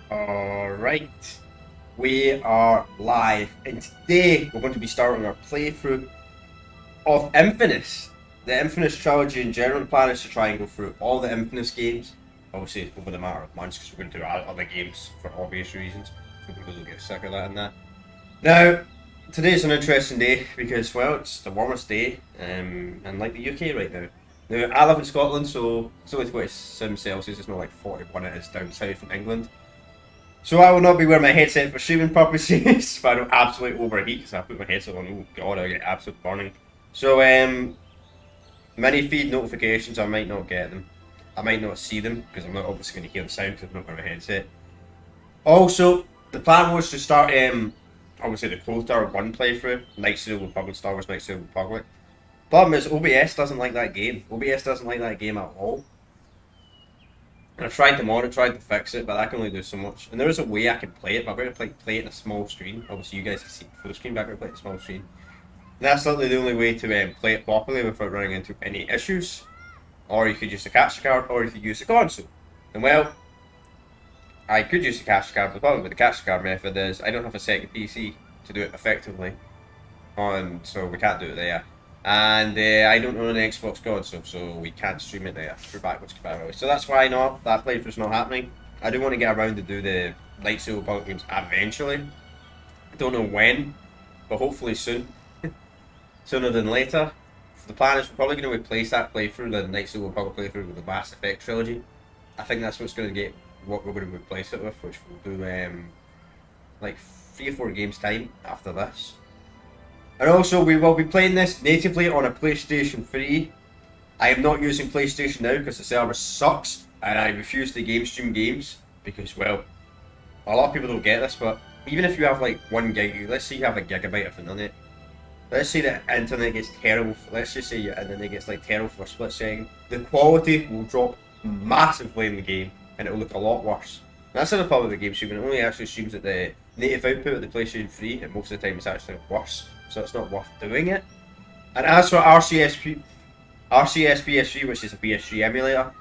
Alright, we are live, and today we're going to be starting our playthrough of inFAMOUS. The inFAMOUS trilogy in general. The plan is to try and go through all the inFAMOUS games, obviously over the matter of months, because we're going to do other games for obvious reasons, so people will get sick of that and that. Now, today's an interesting day because, well, it's the warmest day in like the UK right now. Now, I live in Scotland, so it's only 27 Celsius, it's not like 41 it is down south in England. So I will not be wearing my headset for streaming purposes if I don't absolutely overheat, because I put my headset on, oh god, I get absolute burning. So many feed notifications, I might not get them. I might not see them, because I'm not obviously going to hear the sound because I'm not wearing my headset. Also, the plan was to start obviously the Cold Tower 1 playthrough, Knights of the Old Republic, Star Wars Knights of the Old Republic. Problem is, OBS doesn't like that game. OBS doesn't like that game at all. And I've tried to mod it, tried to fix it, but I can only do so much. And there is a way I can play it, but I'm going to play it in a small screen. Obviously you guys can see the full screen, but I'm going to play it in a small screen. And that's literally the only way to play it properly without running into any issues. Or you could use the capture card, or you could use the console. And well, I could use the capture card, but the problem with the capture card method is I don't have a second PC to do it effectively. So we can't do it there. And I don't own an Xbox console, so we can't stream it there through backwards compatibility. So that's why that playthrough's not happening. I do want to get around to do the Knights of the Old Republic games eventually. I don't know when, but hopefully soon. Sooner than later. So the plan is we're probably going to replace that playthrough, the Knights of the Old Republic playthrough, with the Mass Effect trilogy. I think that's what we're going to replace it with, which we'll do like 3 or 4 games time after this. And also, we will be playing this natively on a PlayStation 3. I am not using PlayStation now because the server sucks, and I refuse to game stream games because, well, a lot of people don't get this, but even if you have like 1 gig, let's say you have a gigabyte of internet, let's say the internet gets terrible, let's just say your internet gets like terrible for a split second, the quality will drop massively in the game, and it will look a lot worse. And that's the problem with the game streaming. It only actually streams at the native output of the PlayStation 3, and most of the time it's actually worse. So it's not worth doing it. And as for RCS PS3, which is a PS3 emulator,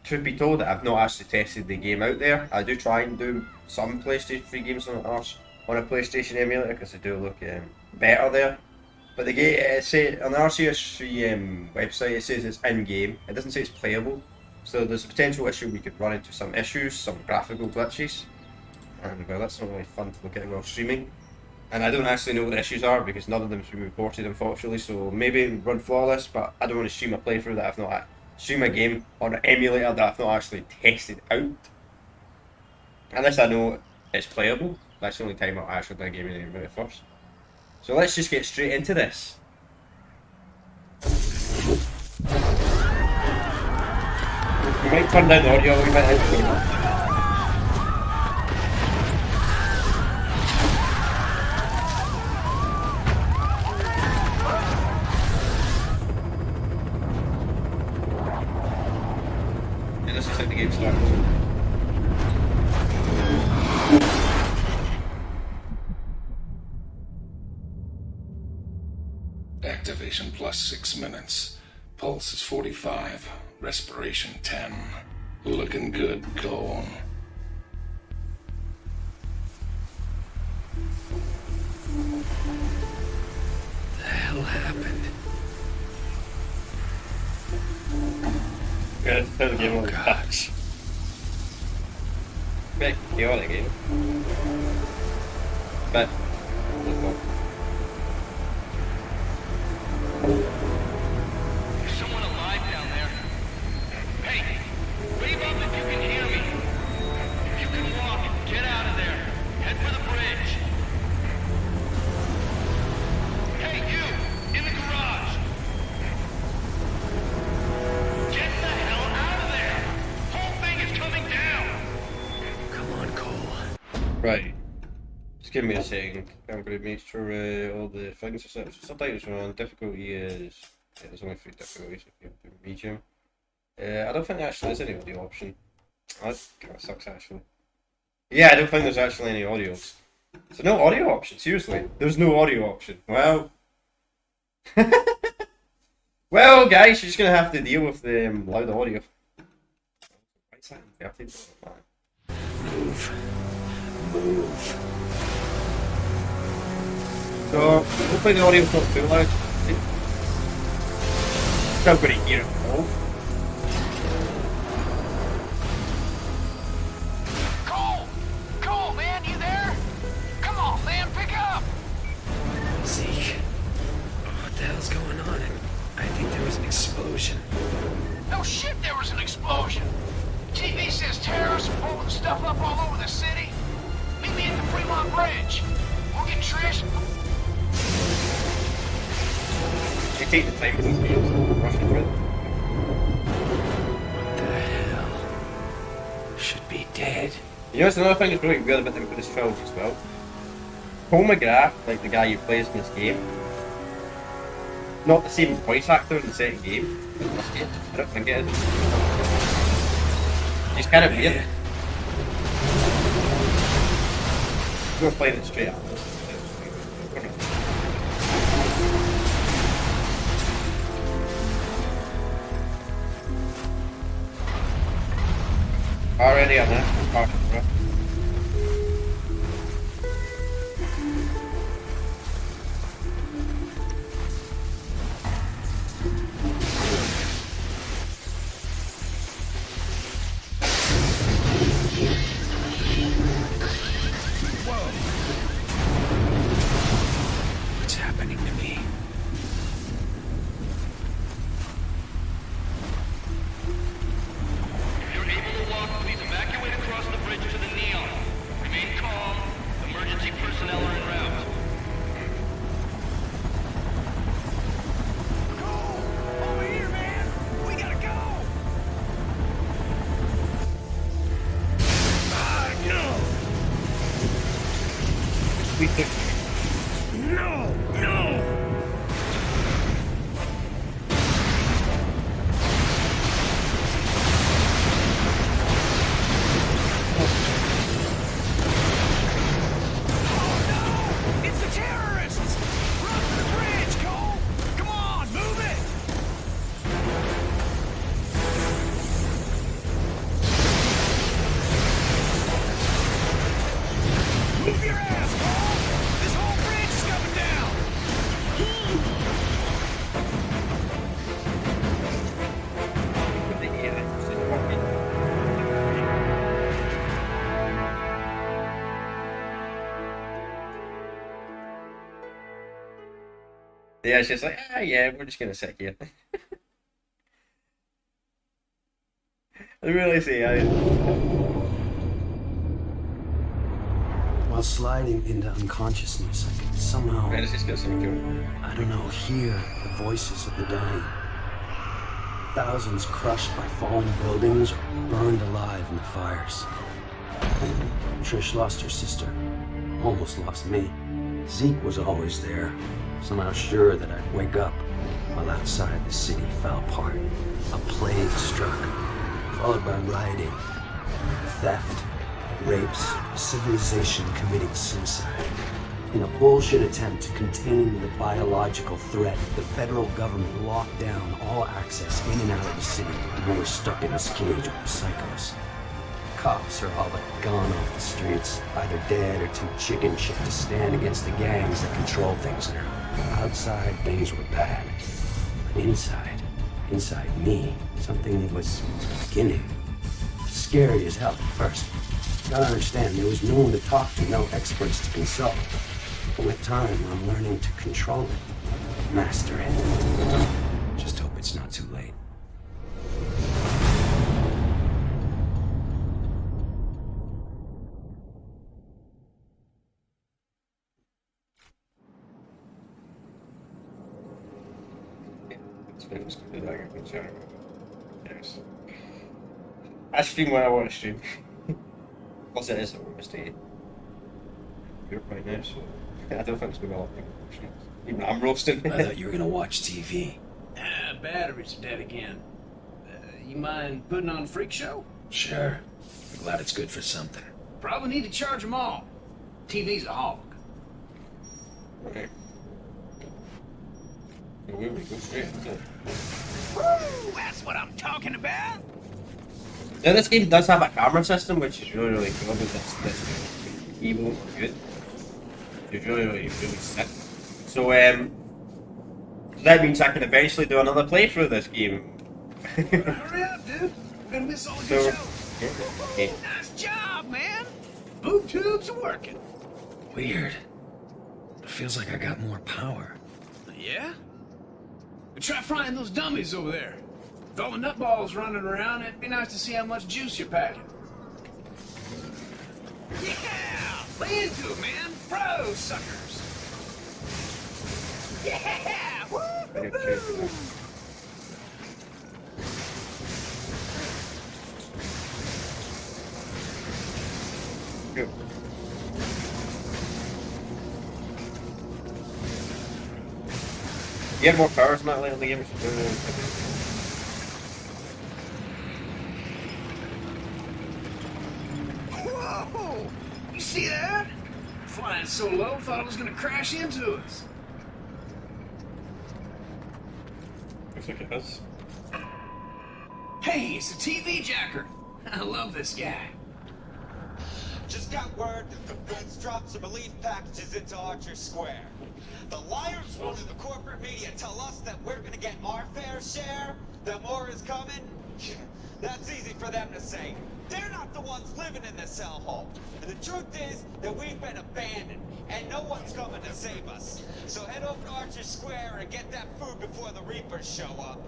truth be told, I've not actually tested the game out there. I do try and do some PlayStation 3 games on a PlayStation emulator because they do look better there. But the game, on the RCS3 website, it says it's in-game. It doesn't say it's playable. So there's a potential issue we could run into some issues, some graphical glitches. And well, that's not really fun to look at while streaming. And I don't actually know what the issues are because none of them's been reported, unfortunately. So maybe run flawless, but I don't want to stream a playthrough that I've not stream a game on an emulator that I've not actually tested out. Unless I know it's playable. That's the only time I'll actually play a game in the emulator first. So let's just get straight into this. We might turn down the audio a wee bit. This is how the game starts. Activation plus 6 minutes. Pulse is 45. Respiration 10. Looking good, Cole. The hell happened? Yeah, that's how the game will catch. Bit chaotic game. But There's someone alive down there. Hey, wave up if you can hear me. If you can walk, get out of there. Head for the bridge. Hey, you! In the garage! Get the hell out of there! Whole thing is coming down! Come on, Cole. right. Just give me a second. I'm going to make sure all the things are set. Subtitles are on. Difficulty is there's only 3 difficulties if you do medium. I don't think there actually is any audio option. That kind of sucks actually. Yeah, I don't think there's actually any audio. So no audio option. Seriously, there's no audio option. Well. Well, guys, you're just gonna have to deal with the loud audio. Why is that inverted? Move. Move. So, hopefully the audio's not too loud. Still going to hear it all. Cole! Cole, man, you there? Come on, man, pick up! Zeke. What the hell's going on? I think there was an explosion. No shit, there was an explosion. TV says terrorists are blowing stuff up all over the city. Meet me at the Fremont Bridge. We'll get Trish. You take the time with these games, rushing through it. What the hell? Should be dead. You know, it's another thing that's really weird about this trilogy as well. Paul McGrath, like the guy who plays in this game, not the same voice actor in the second game. I don't think it is. He's kind of weird. We're playing it straight up. Already on that. What's happening to me? If you're able to walk, please evacuate across the bridge to the Neon. Remain calm. Emergency personnel are en route. Cole! Over here, man! We gotta go! We think No! No! It's the terrorists! Run for the bridge, Cole! Come on, move it! Move your ass, Cole! This whole bridge is coming down! yeah, it's just like, yeah, we're just gonna sit here. I really see, While sliding into unconsciousness, I could somehow, let's just get something going. I don't know, hear the voices of the dying. Thousands crushed by falling buildings or burned alive in the fires. Trish lost her sister, almost lost me. Zeke was always there, somehow sure that I'd wake up, while outside the city fell apart. A plague struck, followed by rioting, theft, rapes, civilization committing suicide. In a bullshit attempt to contain the biological threat, the federal government locked down all access in and out of the city, and we were stuck in this cage with the psychos. Cops are all but gone off the streets, either dead or too chicken shit to stand against the gangs that control things now. Outside, things were bad. But inside me, something was beginning. Scary as hell at first. Gotta understand, there was no one to talk to, no experts to consult. But with time, I'm learning to control it, master it. Just hope it's not too late. Yes. I stream when I want to stream. Plus it is a warm state. Europe right now, so I don't think it's going to be a lot of people watching it. Even I'm roasting. I thought you were gonna watch TV. Batteries are dead again. You mind putting on a freak show? Sure. I'm glad it's good for something. Probably need to charge them all. TV's a hog. Okay. So we go straight into it. Woo! That's what I'm talking about! Now this game does have a camera system, which is really cool. This evil good. It's really sick. So that means I can eventually do another playthrough of this game. Hurry up, dude. We're gonna miss all the good shows. Okay. Nice job, man. Boob tubes are working. Weird. It feels like I got more power. Yeah? Try frying those dummies over there. With all the nutballs running around, it'd be nice to see how much juice you're packing. Yeah! Lay into it, man. Fry those suckers. Yeah! Woo-hoo-hoo! Good. You have more powers in that late in the game. Whoa! You see that? Flying so low, thought it was gonna crash into us. Looks like it is. Hey, it's a TV jacker. I love this guy. Just got word that the feds dropped some relief packages into Archer Square. The liars running the corporate media tell us that we're gonna get our fair share, that more is coming. That's easy for them to say. They're not the ones living in this hellhole. And the truth is that we've been abandoned, and no one's coming to save us. So head over to Archer Square and get that food before the Reapers show up.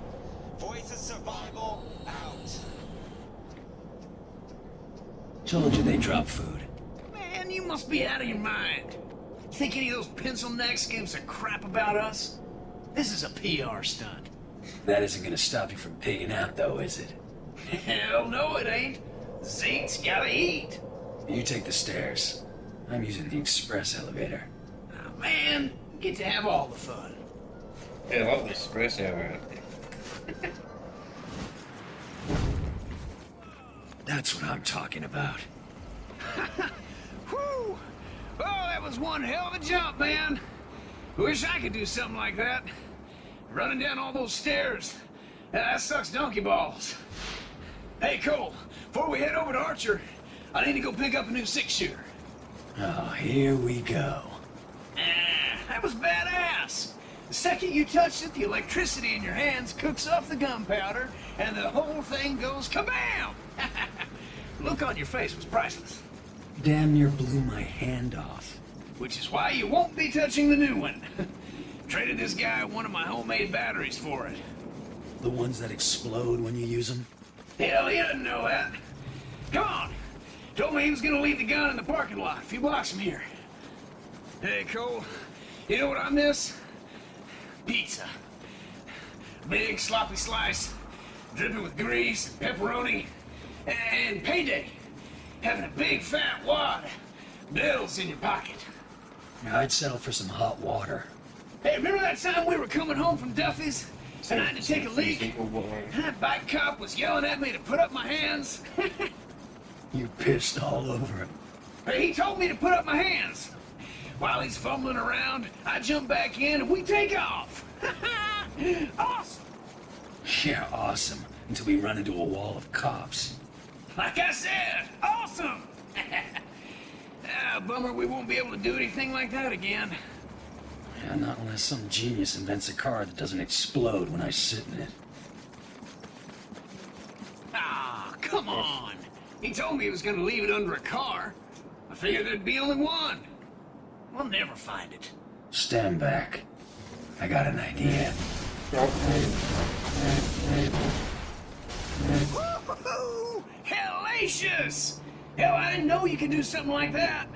Voice of Survival, out. Told you they drop food. Man, you must be out of your mind. Think any of those pencil necks gives a crap about us? This is a PR stunt. That isn't gonna stop you from pigging out, though, is it? Hell no, it ain't. Zeke's gotta eat. You take the stairs. I'm using the express elevator. Oh, man, you get to have all the fun. Yeah, I love this espresso over That's what I'm talking about. Whew! Oh, that was one hell of a jump, man. Wish I could do something like that. Running down all those stairs. That sucks donkey balls. Hey, Cole, before we head over to Archer, I need to go pick up a new 6-shooter. Oh, here we go. That was badass. The second you touch it, the electricity in your hands cooks off the gunpowder, and the whole thing goes kabam! Look on your face was priceless. Damn near blew my hand off. Which is why you won't be touching the new one. Traded this guy one of my homemade batteries for it. The ones that explode when you use them? Hell, he doesn't know that. Come on. Told me he was gonna leave the gun in the parking lot a few blocks from here. Hey, Cole, you know what I miss? Pizza. Big sloppy slice, dripping with grease and pepperoni. And payday. Having a big fat wad. Bills in your pocket. I'd settle for some hot water. Hey, remember that time we were coming home from Duffy's? And I had to take a leak? And that bike cop was yelling at me to put up my hands? You pissed all over him. Hey, he told me to put up my hands. While he's fumbling around, I jump back in and we take off. Awesome. Yeah, awesome. Until we run into a wall of cops. Like I said, awesome. Bummer we won't be able to do anything like that again. Yeah, not unless some genius invents a car that doesn't explode when I sit in it. Ah, come on. He told me he was going to leave it under a car. I figured there'd be only one. We'll never find it. Stand back. I got an idea. Woo-hoo-hoo! Hellacious! Hell, I didn't know you could do something like that.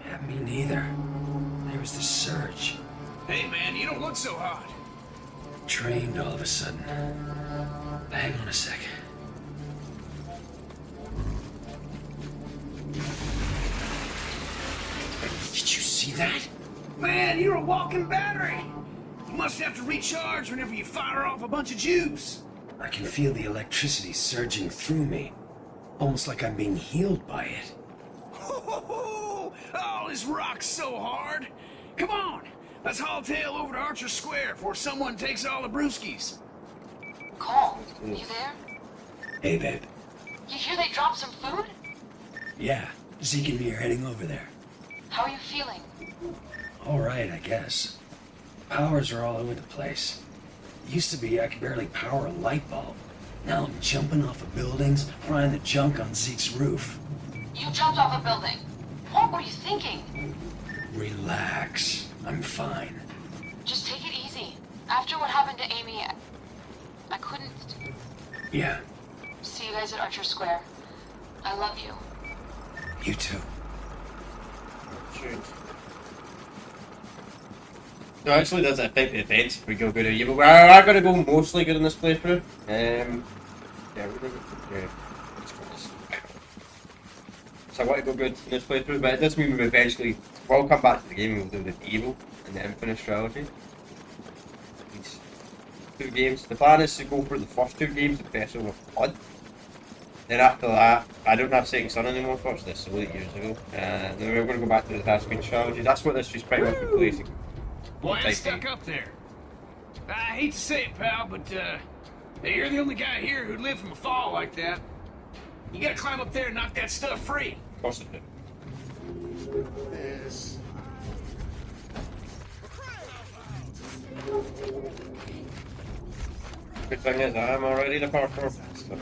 Yeah, me neither. There was the surge. Hey, man, you don't look so hot. Trained all of a sudden. Hang on a sec. Did you see that? Man, you're a walking battery. You must have to recharge whenever you fire off a bunch of juice. I can feel the electricity surging through me. Almost like I'm being healed by it. Oh, this rocks so hard. Come on, let's haul tail over to Archer Square before someone takes all the brewskis. Cole, you there? Hey, babe. You hear they dropped some food? Yeah, Zeke and me are heading over there. How are you feeling? All right, I guess. Powers are all over the place. Used to be I could barely power a light bulb. Now I'm jumping off of buildings, frying the junk on Zeke's roof. You jumped off a building. What were you thinking? Relax. I'm fine. Just take it easy. After what happened to Amy, I couldn't. Yeah, See you guys at Archer Square. I love you. you too. Shoot. No, actually, does it affect the events if we go good or evil? We are going to go mostly good in this playthrough. Yeah, we're going to go. Yeah, let's go this. So I want to go good in this playthrough, but it does mean we eventually will come back to the game and we'll do the evil and the inFAMOUS trilogy. These 2 games. The plan is to go for the first 2 games, the Festival of Blood. Then after that, I don't have Second Son anymore, unfortunately, this was 8 years ago. Then we're going to go back to the Tasking trilogy. That's what this was pretty much replacing. Boy, it's stuck up there. I hate to say it, pal, but hey, you're the only guy here who'd live from a fall like that. You gotta climb up there and knock that stuff free. Of course it did. Good thing is, I'm already the parkour master.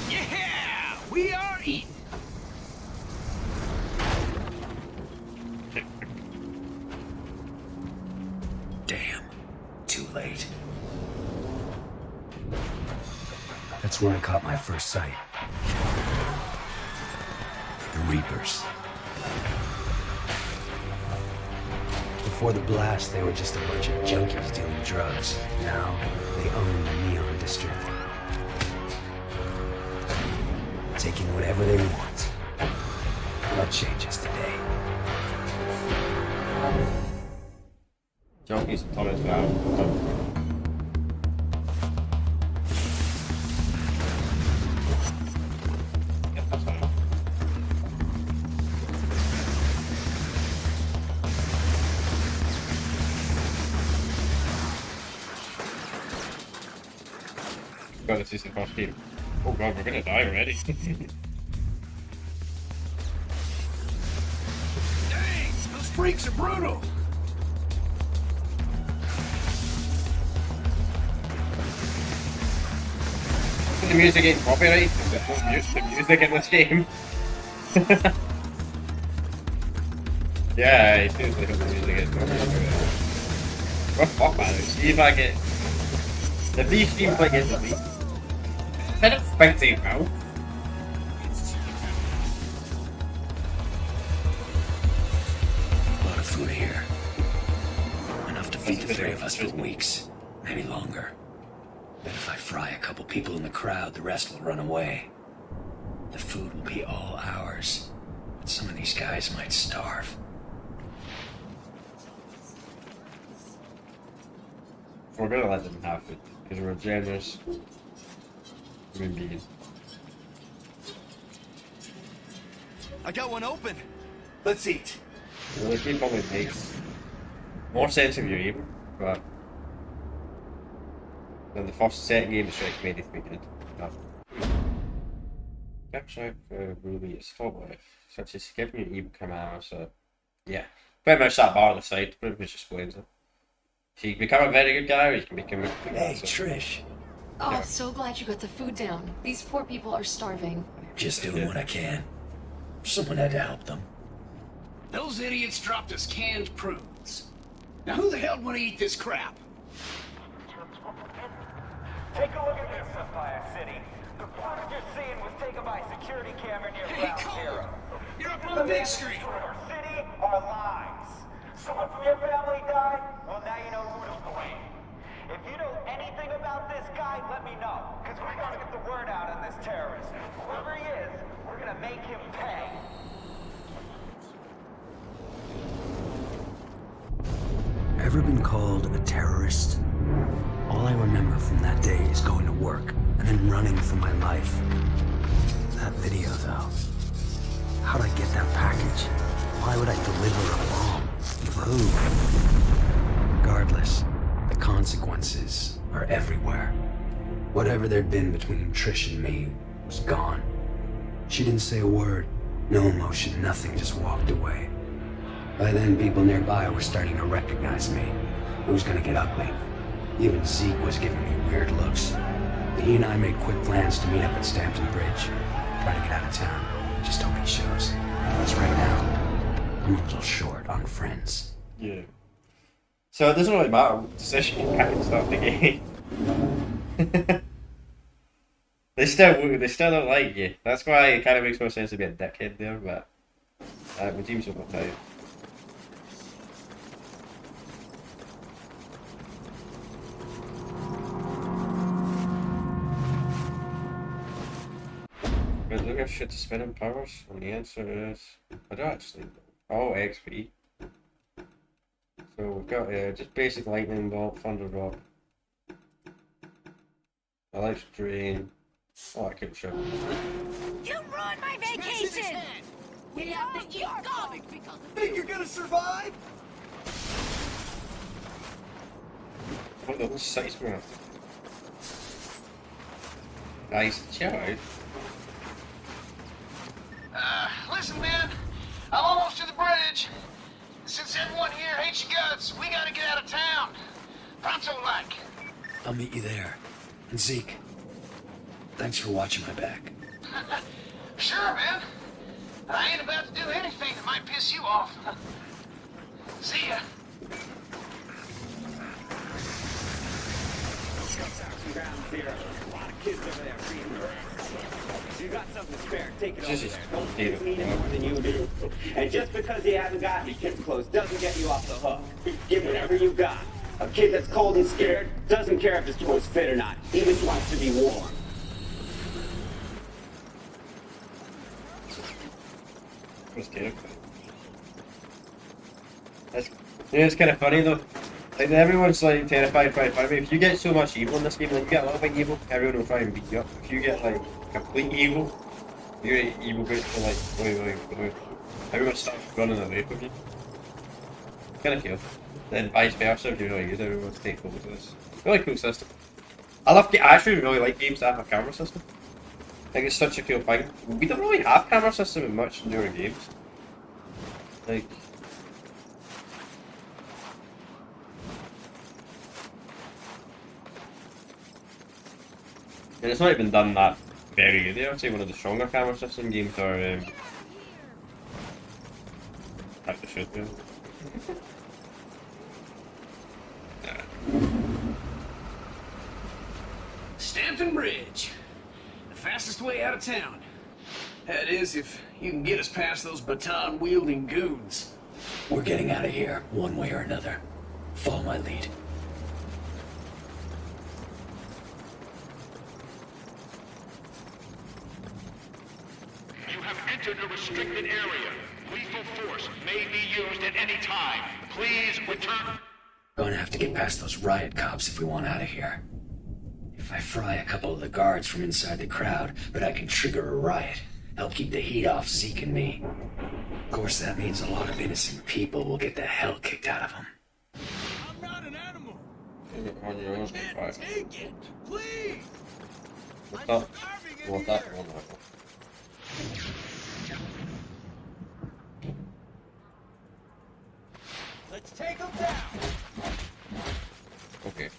Yeah! We are eating! Damn. Too late. That's where I caught my first sight. The Reapers. Before the blast, they were just a bunch of junkies dealing drugs. Now, they own the Neon District. Taking whatever they want. That changes today. Junkies and Thomas now. Yeah, that's fine. God, this is the first game. Oh god, we're gonna die already. Dang! Those freaks are brutal! The music ain't copyright, there's no music in this game. Yeah, I seriously hope the music is copyright. What fuck, man? See if I get. If these teams like get the beat. I don't spectate now. A lot of food here. Enough to feed the 3 of us for weeks. Maybe longer. But if I fry a couple people in the crowd, the rest will run away. The food will be all ours. But some of these guys might starve. We're gonna let them have it, because we're generous human beings. I got one open. Let's eat. Well, this game probably makes more sense if you're able, but then the first second game is recommended to be good. Capture Ruby at top left, such as giving you able command, so yeah. Pretty much that bar on the side, pretty much explains it. So you can become a very good guy, or you can become a good guy. Hey, Trish. Oh, Yeah. so glad you got the food down. These poor people are starving. Just doing what I can. Someone had to help them. Those idiots dropped us canned prunes. Now who the hell would eat this crap? Take a look at this, Sapphire City. The footage you're seeing was taken by a security camera near Hey, Ground Cole! Zero. You're up on the big screen! Our city, our lives. Someone from your family died? Well, now you know who to blame. If you know anything about this guy, let me know. Because we're gonna get the word out on this terrorist. Whoever he is, we're gonna make him pay. ever been called a terrorist? All I remember from that day is going to work and then running for my life. That video, though. How'd I get that package? Why would I deliver a bomb? For who? Regardless, the consequences are everywhere. Whatever there'd been between Trish and me was gone. She didn't say a word, no emotion, nothing, just walked away. By then, people nearby were starting to recognize me. It was gonna get ugly. Even Zeke was giving me weird looks. But he and I made quick plans to meet up at Stampton Bridge. Try to get out of town. Just hope he shows. Because right now, I'm a little short on friends. Yeah. So it doesn't really matter what decision I can start the game. They still don't like you. That's why it kind of makes more sense to be a dickhead there, but my team's over time. But look at shit to spinning powers, and the answer is I don't actually know. Oh, XP. So we've got just basic lightning bolt, thunder drop, electric drain. Oh, I keep shit. You ruined my vacation! We have to eat garbage because of Think you're gonna survive? What the whole site's going after? Nice, chill out. Listen, man. I'm almost to the bridge. Since everyone here hates your guts, we gotta get out of town. Pronto-like. I'll meet you there. And Zeke, thanks for watching my back. Sure, man. I ain't about to do anything that might piss you off. See ya. You got something to spare, take it This over is there. Don't David. need it more than you do. And just because you haven't got any kids' clothes doesn't get you off the hook. Give whatever you got. A kid that's cold and scared doesn't care if his clothes fit or not. He just wants to be warm. What's terrifying? That's, it's kind of funny though. Like everyone's like terrified by it. I mean, if you get so much evil in this game, like you get a little bit evil, everyone will try and beat you up. If you get like complete evil, you get evil bits for like wait. Everyone starts running away from you. Kind of cool. Then vice versa, if you really use everyone to take photos of this. Really cool system. I actually really like games that have a camera system. I think it's such a cool thing. We don't really have camera system in much newer games. Like. And it's not even done that very good. I would say one of the stronger camera system games are Have to shoot them. Stampton Bridge. The fastest way out of town. That is, if you can get us past those baton-wielding goons. We're getting out of here, one way or another. Follow my lead. You have entered a restricted area. Lethal force may be used at any time. Please return. Gonna have to get past those riot cops if we want out of here. If I fry a couple of the guards from inside the crowd, but I can trigger a riot. Help keep the heat off Zeke and me. Of course, that means a lot of innocent people will get the hell kicked out of them. I'm not an animal. I can't take it, please. What's up? What's up? Let's take them down. Okay.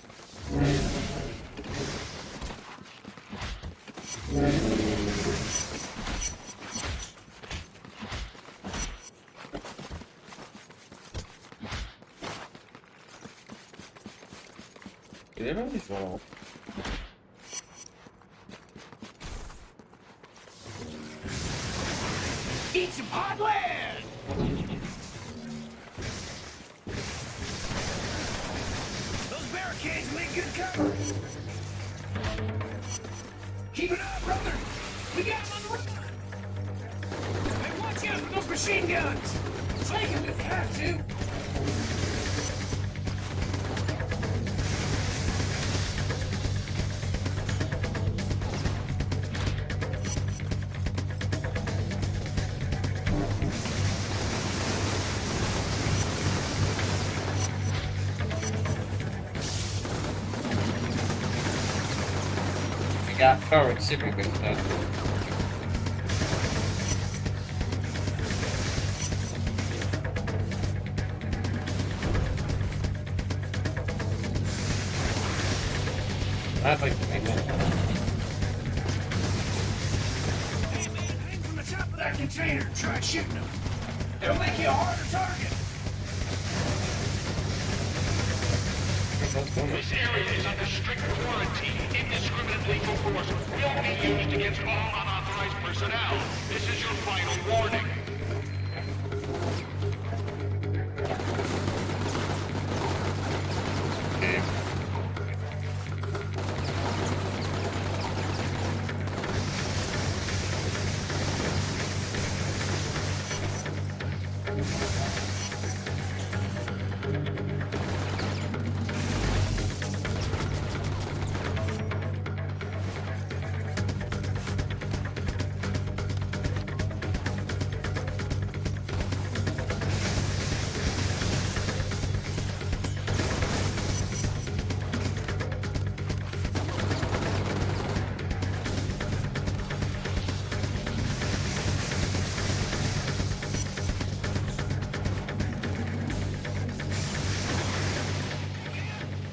Did everyone just run off? Eat some hot lead. Those barricades make good cover. Keep it up, brother. We got him on the run. Hey, watch out for those machine guns. Take him if you have to. that current super good stuff. I'd like to make that. Hey man, hang from the top of that container and try shooting them. It'll make you a harder target. This area is under strict quarantine. Indiscriminate lethal force will be used against all unauthorized personnel. This is your final warning. Okay.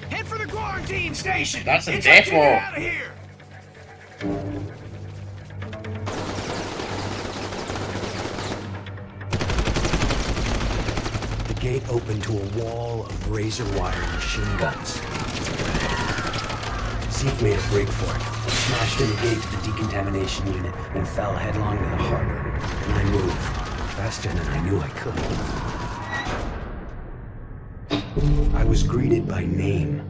Head for the quarantine station. That's a It's death up to you roll. out of here. The gate opened to a wall of razor wire machine guns. Zeke made a break for it, smashed in the gate to the decontamination unit, and fell headlong to the heart. And I moved, faster than I knew I could. I was greeted by name.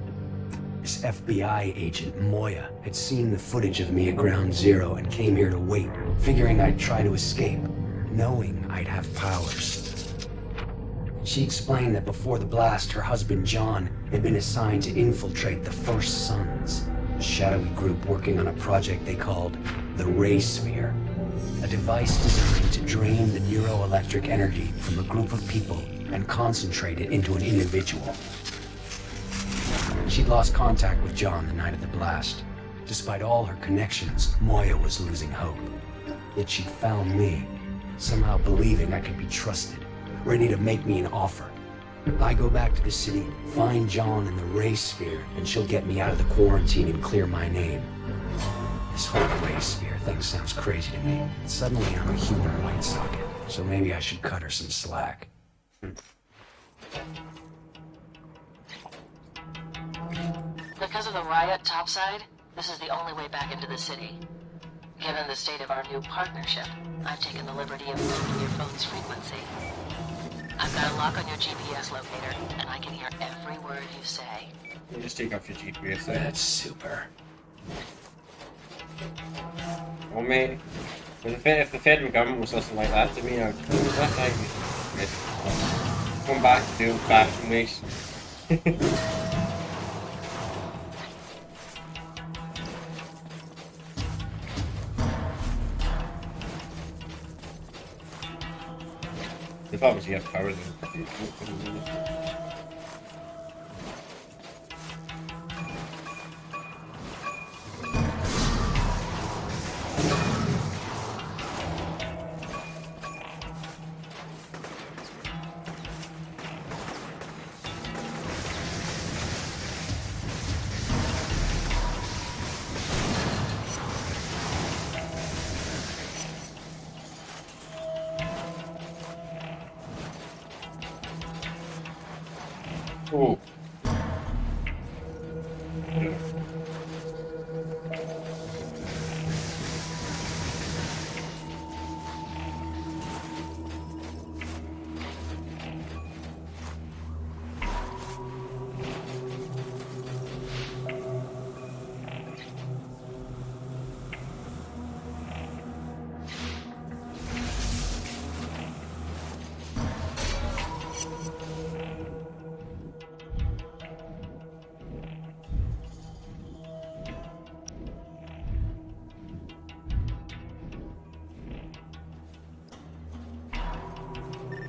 This FBI agent, Moya, had seen the footage of me at Ground Zero and came here to wait, figuring I'd try to escape, knowing I'd have powers. She explained that before the blast, her husband John had been assigned to infiltrate the First Sons, a shadowy group working on a project they called the Ray Sphere, a device designed to drain the neuroelectric energy from a group of people and concentrate it into an individual. She'd lost contact with John the night of the blast. Despite all her connections, Moya was losing hope. Yet she'd found me, somehow believing I could be trusted, ready to make me an offer. I go back to the city, find John in the Ray Sphere, and she'll get me out of the quarantine and clear my name. This whole Ray Sphere thing sounds crazy to me. Suddenly I'm a human light socket, so maybe I should cut her some slack. Because of the riot topside, this is the only way back into the city. Given the state of our new partnership, I've taken the liberty of tuning your phone's frequency. I've got a lock on your GPS locator, and I can hear every word you say. You just take off your GPS there. That's super. Well, mate, if the federal government was listening like that to me, I'd that night come back to the old-fashioned ways. If obviously have powers. Oh.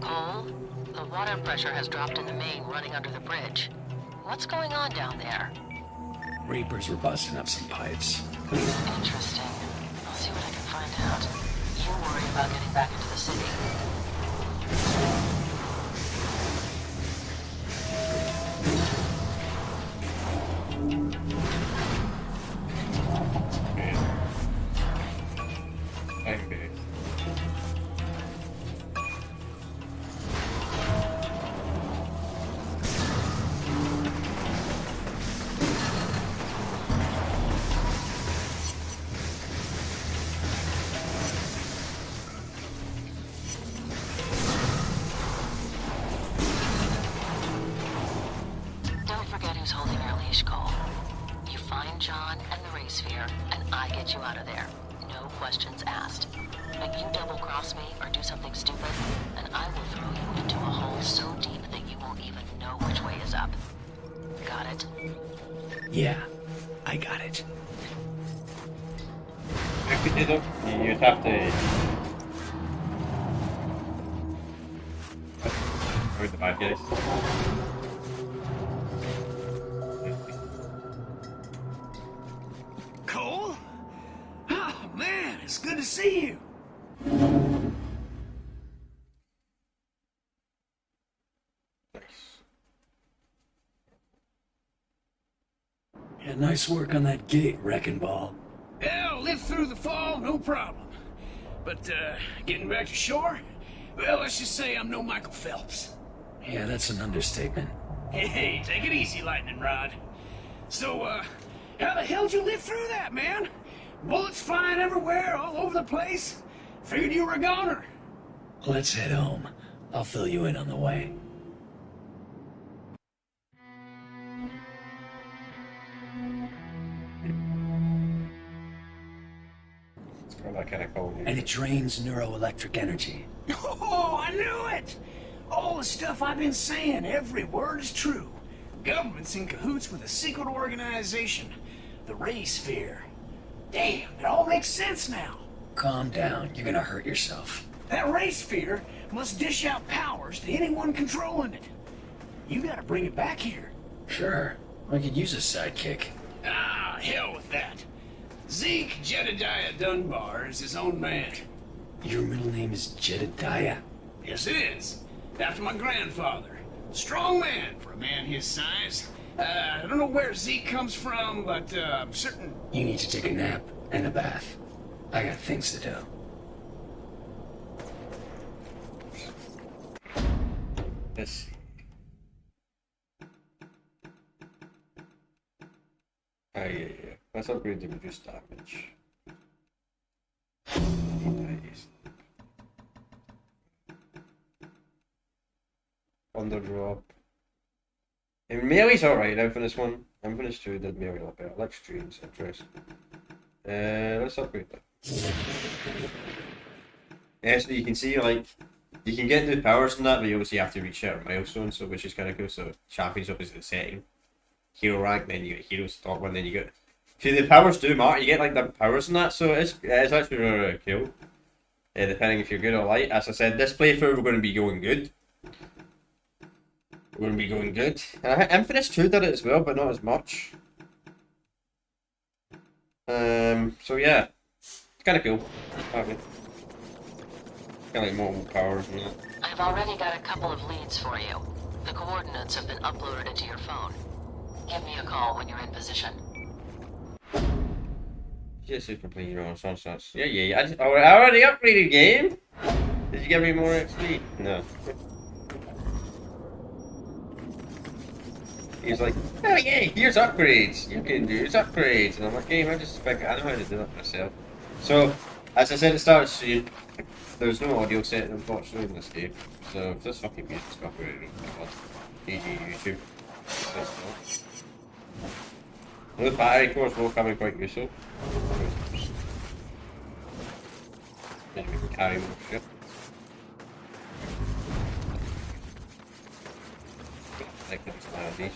Cole, the water pressure has dropped in the main running under the bridge. What's going on down there? Reapers were busting up some pipes. Interesting. I'll see what I can find out. You worry about getting back into the city. Okay. Don't forget who's holding your leash, Cole. You find John and the Ray Sphere, and I get you out of there. No questions asked. But you double-cross me or do something stupid, and I will throw you into a hole so deep that you won't even know which way is up. Got it? Yeah, I got it. You'd have to. Where's the bad guys? Cole? Oh, man, it's good to see you. Yeah, nice work on that gate, Wrecking Ball. Yeah, lived through the fall, no problem. But, getting back to shore? Well, let's just say I'm no Michael Phelps. Yeah, that's an understatement. Hey, take it easy, Lightning Rod. So, how the hell'd you live through that, man? Bullets flying everywhere, all over the place? Figured you were a goner. Let's head home. I'll fill you in on the way. That kind of cold. And it drains neuroelectric energy. Oh, I knew it! All the stuff I've been saying, every word is true. Government's in cahoots with a secret organization, the Ray Sphere. Damn, it all makes sense now. Calm down, you're gonna hurt yourself. That Ray Sphere must dish out powers to anyone controlling it. You gotta bring it back here. Sure, I could use a sidekick. Ah, hell with that. Zeke Jedediah Dunbar is his own man. Your middle name is Jedediah? Yes, it is. After my grandfather. Strong man for a man his size. I don't know where Zeke comes from, but I'm certain... You need to take a nap and a bath. I got things to do. Let's see. Oh, yeah. Let's upgrade to reduce damage. Nice. Thunder drop. And melee's alright, Infinite 1. Infinite 2 did melee a lot better. Electric Dreams, interesting. Let's upgrade that. Yeah, so you can see, like, you can get new powers from that, but you obviously have to reach certain milestones, so which is kind of cool. So, Championship is the setting. Hero rank, then you get Heroes top one, then you get... See, the powers do matter, you get, like, the powers and that, so it's actually really, really cool. Depending if you're good or light. As I said, this playthrough we're going to be going good. We're going to be going good. And I think Infinite 2 did it as well, but not as much. So yeah. It's kind of cool. Kind of like multiple powers and that. I've already got a couple of leads for you. The coordinates have been uploaded into your phone. Give me a call when you're in position. Just super playing your own sunsets. Yeah. I already upgraded game. Did you give me more XP? No. He's like, oh yeah, here's upgrades. You can do upgrades. And I'm like, game, I just figured I know how to do it myself. So, as I said, it started soon. There's no audio set, unfortunately, in this game. So, if this fucking music's copyrighted, GG YouTube. Those battery cores will come in quite useful. Then we can carry more shit. I think that's my idea.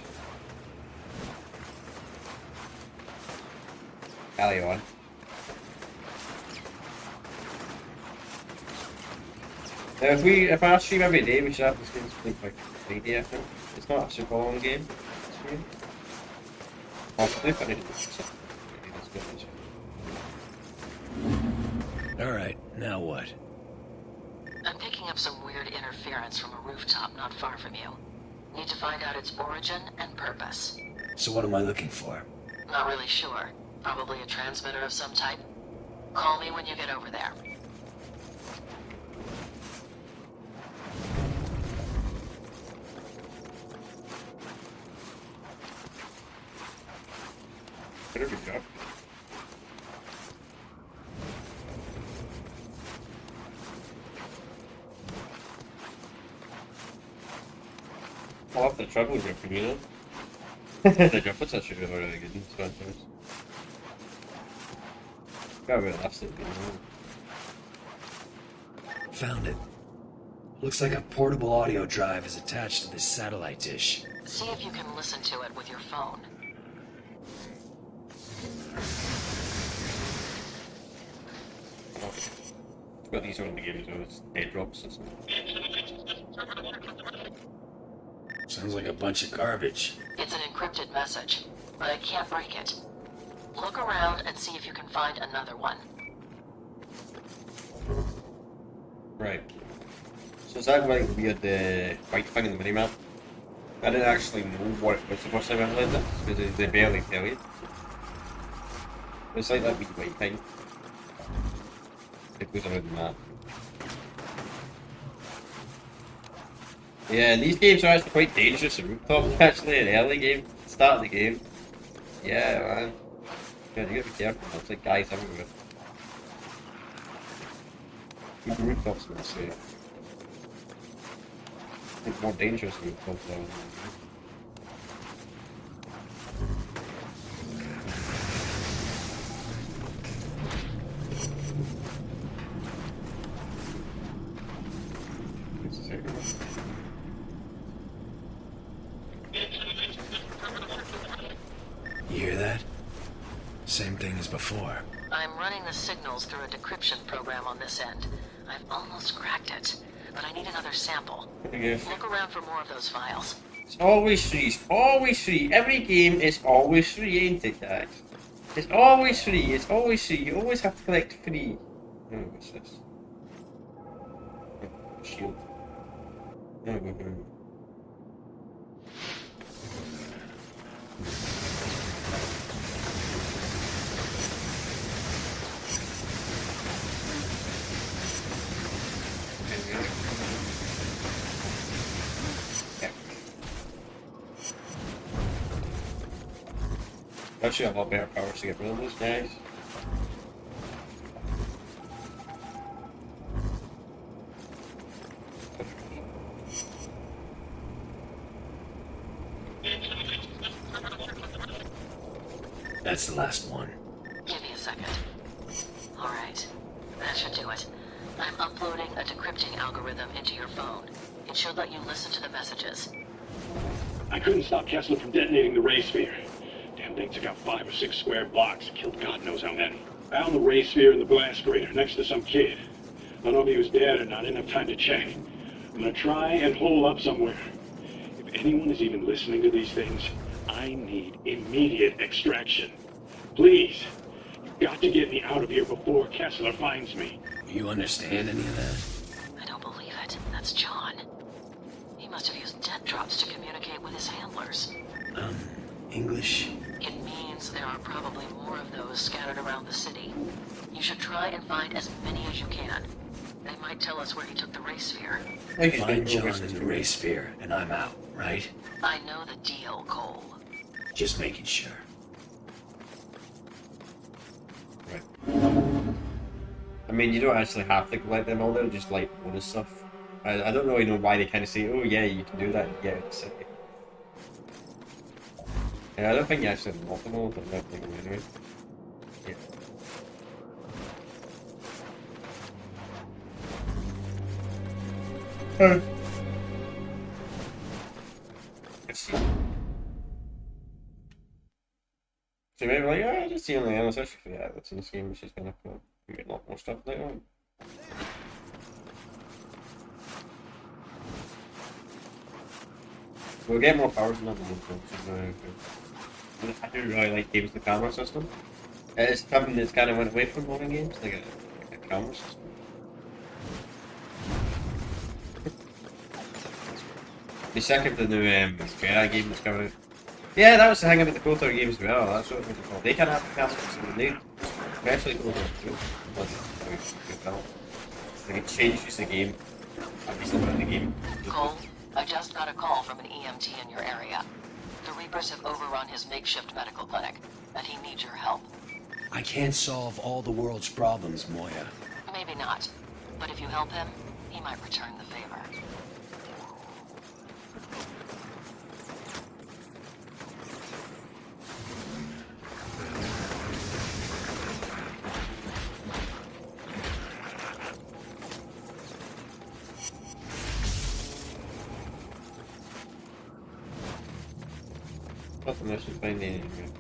Carry on. Now if I stream every day, we should have this game to like 3D, I think. It's not a super long game. Possibly finish it. That's good. Alright, now what? I'm picking up some weird interference from a rooftop not far from you. Need to find out its origin and purpose. So what am I looking for? Not really sure. Probably a transmitter of some type. Call me when you get over there. Better be good. I love the trouble jumping, you know? The jump was actually really good in Spanish. Got rid of that stuff, you know? Found it. Looks like a portable audio drive is attached to this satellite dish. See if you can listen to it with your phone. Got these on the game as well, it's dead drops and stuff. Sounds like a bunch of garbage. It's an encrypted message, but I can't break it. Look around and see if you can find another one. Right. So is that like weird white thing in the minimap? I didn't actually know what it was the first time I played this, because they barely tell you. It's like that wee white thing. It goes around the map. Yeah, these games are actually quite dangerous in rooftop, actually, in the early game, start of the game. Yeah, man. Yeah, you gotta be careful, there's like guys everywhere. Keep the rooftops, I'm gonna say. It's more dangerous than rooftops though. You hear that? Same thing as before. I'm running the signals through a decryption program on this end. I've almost cracked it, but I need another sample. Look around for more of those files. It's always free, it's always free. Every game is always free, ain't it, guys? It's always free, it's always free. You always have to collect free. Oh, what's this? Oh, shield. Oh, Actually, I have a lot better powers to get rid of those guys. That's the last one. Give me a second. Alright, that should do it. I'm uploading a decrypting algorithm into your phone. It should let you listen to the messages. I couldn't stop Kessler from detonating the ray sphere. Damn thing took out 5 or 6 square blocks. Killed God knows how many. Found the ray sphere in the blast crater next to some kid. I don't know if he was dead or not. I didn't have time to check. I'm gonna try and hole up somewhere. If anyone is even listening to these things, I need immediate extraction. Please, you've got to get me out of here before Kessler finds me. You understand any of that? I don't believe it. That's John. He must have used death drops to communicate with his handlers. English? It means there are probably more of those scattered around the city. You should try and find as many as you can. They might tell us where he took the ray sphere. Find John in the ray sphere, and I'm out, right? I know the deal, Cole. Just making sure. Right. I mean, you don't actually have to collect them all, they're just like bonus stuff. I don't really know why they kind of say, oh yeah, you can do that, yeah, it's okay. Yeah, I don't think you actually unlock them all, but I don't think anyway. Yeah. Let's see. So maybe like, oh, just the only analyst actually for that that's in this game, which is gonna get a lot more stuff later on. We'll get more powers in that one. I do really like games with the camera system. It's something that's kind of went away from modern games, like a camera system. Be sick if the new Jedi game was coming out. Yeah, that was the thing about the KOTOR games as well. That's what it was called. They can't have the camera system. They, especially KOTOR 2. Like it changes the game. At least about the game. Cole, I just got a call from an EMT in your area. The Reapers have overrun his makeshift medical clinic, and he needs your help. I can't solve all the world's problems, Moya. Maybe not, but if you help him, he might return the favor.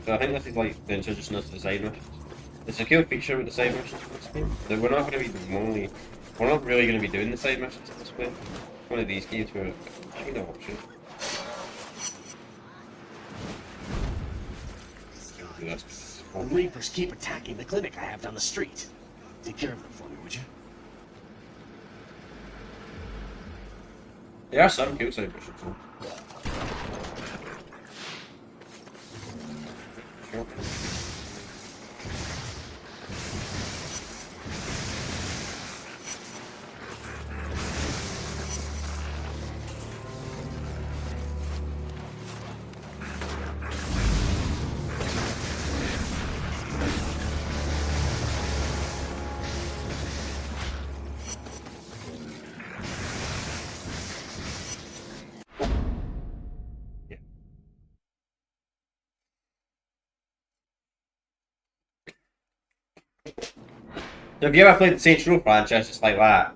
So I think this is like the introduction of the side missions. It's a cool feature with the side missions in this game. That we're not going to be we're not really going to be doing the side missions in this game. One of these games where kind of option. The Reapers keep attacking the clinic I have down the street. Take care of them for me, would you? There are some cool side missions. Sure. So have you ever played the Saints Row franchise just like that?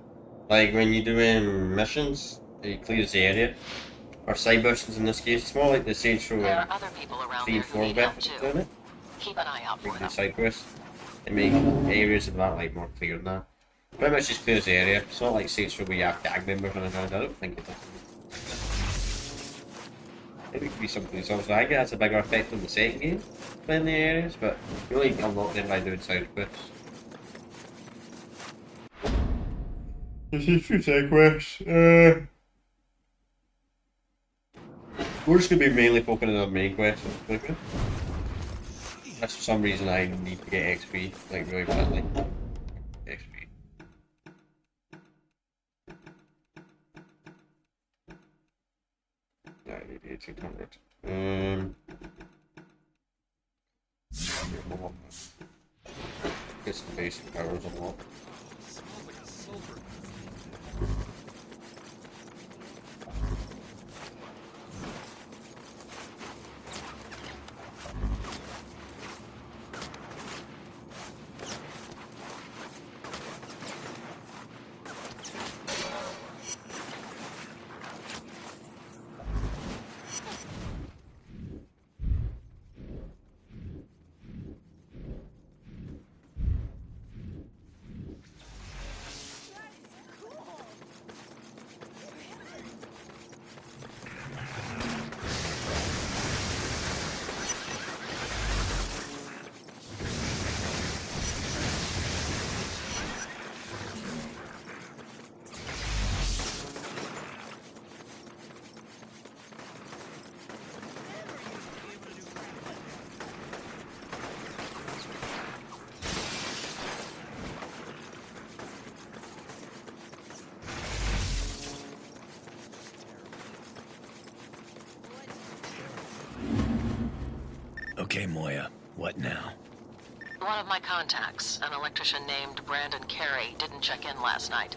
Like when you're doing missions, it clears the area. Or side missions in this case. It's more like the Saints Row 3 and 4 method of doing it. Keep an eye out for them. Side quests. They make areas of that like more clear than that. Pretty much just clears the area. It's not like Saints Row where you have gang members running around. I don't think it does. Maybe it could be something else. I think it has a bigger effect on the second game playing the areas, but you only unlock them by doing side quests. This is two side quests. We're just going to be mainly focusing on the main quests. That's for some reason I need to get XP, like really badly. XP. Yeah, I need 1800. Get some basic powers unlocked. Okay, Moya, what now? One of my contacts, an electrician named Brandon Carey, didn't check in last night.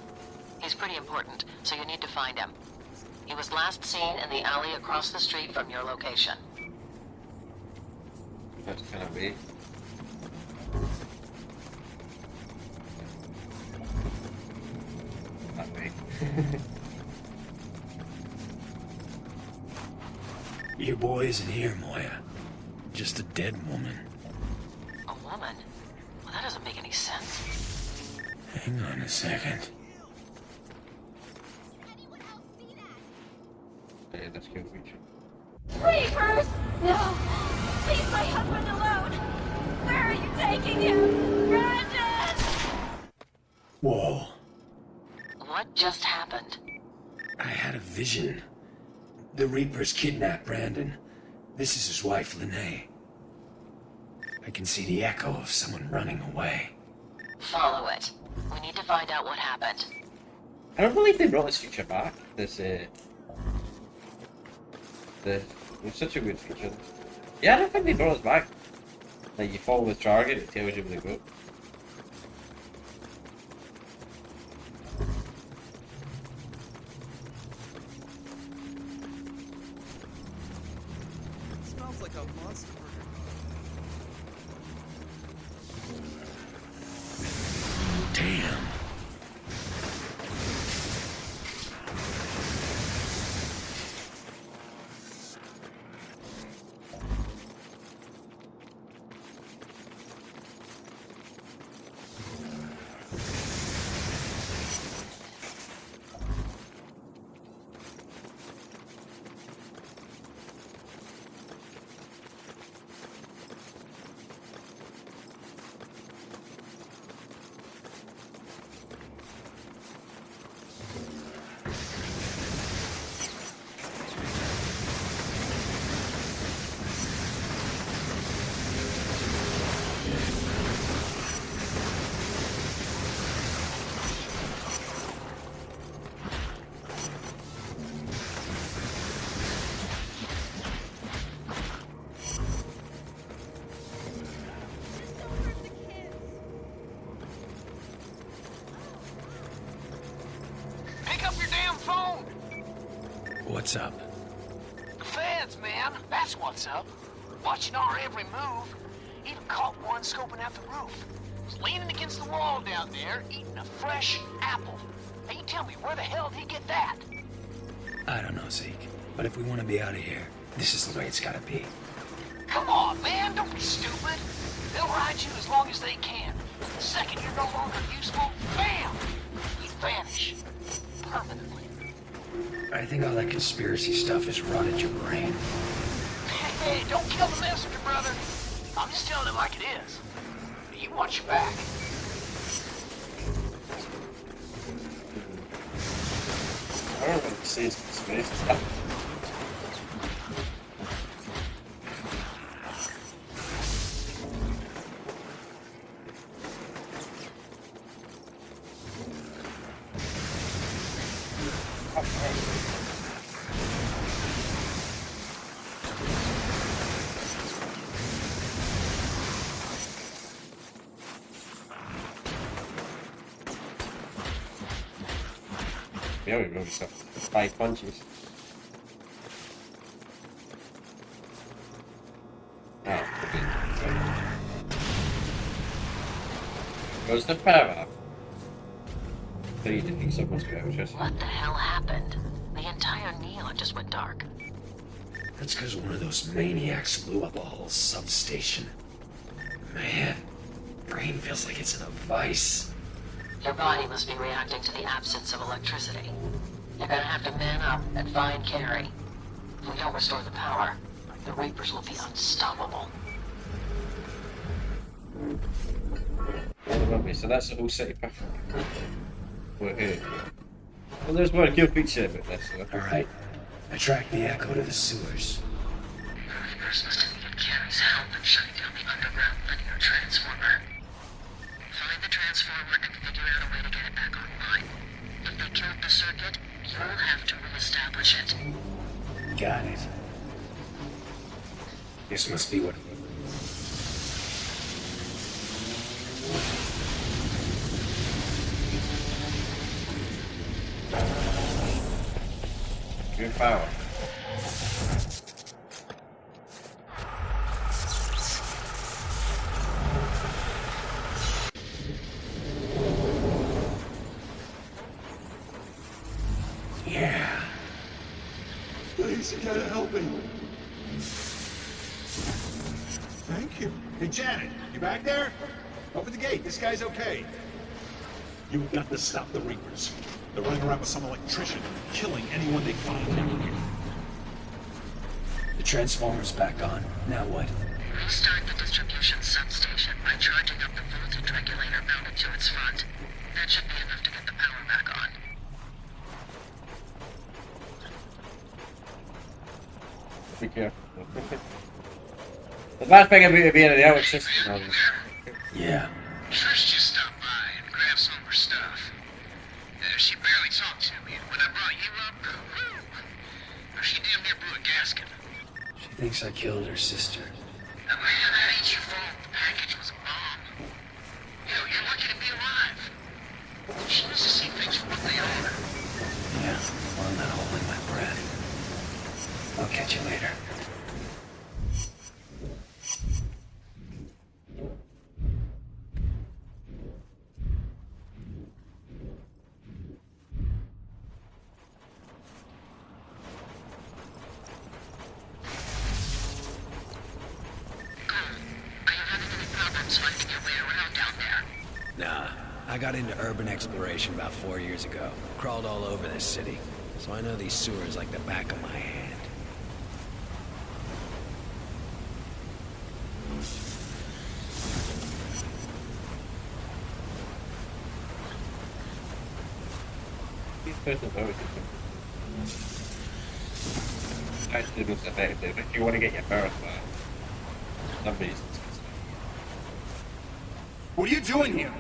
He's pretty important, so you need to find him. He was last seen in the alley across the street from your location. That's gonna be. That way. Your boy isn't here, Moya. Just a dead woman. A woman? Well, that doesn't make any sense. Hang on a second. Yeah, that's good feature. Reapers! No! Leave my husband alone! Where are you taking him? Brandon! Whoa. What just happened? I had a vision. The Reapers kidnapped Brandon. This is his wife, Lene. I can see the echo of someone running away. Follow it. We need to find out what happened. I don't believe they brought this feature back. This, it was such a good feature. Yeah, I don't think they brought it back. Like, you follow the target, it tells you where they go. Smells like a monster burger. Damn. Pick up your damn phone! What's up? Feds, man. That's what's up. Watching our every move. Even caught one scoping out the roof. Was leaning against the wall down there, eating a fresh apple. Now you tell me, where the hell did he get that? I don't know, Zeke. But if we want to be out of here, this is the way it's gotta be. Come on, man. Don't be stupid. They'll ride you as long as they can. The second you're no longer useful, bam! You vanish. Permanently. I think all that conspiracy stuff has rotted your brain. Hey, don't kill the messenger, brother. I'm just telling it like it is. You watch your back. I don't know what to say it's conspiracy stuff. Yeah, we really stuff. 5 punches. Goes the power. So you defeat someone's coaches. What the hell happened? The entire neon just went dark. That's because one of those maniacs blew up a whole substation. Man, brain feels like it's in a vice. Your body must be reacting to the absence of electricity. You're gonna have to man up and find Carrie. If we don't restore the power, the Reapers will be unstoppable. So that's the whole city pack. We're here. Well, there's one cool picture about this. Alright, I tracked the echo to the sewers. The Reapers must have needed Carrie's help in shutting down the underground linear transformer. Find the transformer and figure out a way to get it back online. If they killed the circuit, you'll have to reestablish it. Got it. This must be what... Good power. Yeah. Please, you gotta help me. Thank you. Hey, Janet, you back there? Open the gate. This guy's okay. You've got to stop the Reapers. They're running around with some electrician and killing anyone they find down here. The transformer's back on. Now what? Restart the distribution substation by charging up the voltage regulator mounted to its front. That should be enough to get the power back on. Be careful. The bad thing about being in the outer system is... Yeah. Trish just stopped by and grabbed some of her stuff. She barely talked to me, and when I brought you up, whew, she damn near blew a gasket. She thinks I killed her sister. Man, that ain't your fault. The package was a bomb. You're lucky to be alive. She needs to see things for what they are. Yeah, well, I'm not holding my breath. I'll catch you later. Nah, I got into urban exploration about 4 years ago. Crawled all over this city, so I know these sewers like the back of my hand. These persons are always actually the most effective if you want to get your birth back. For some reason. What are you doing here?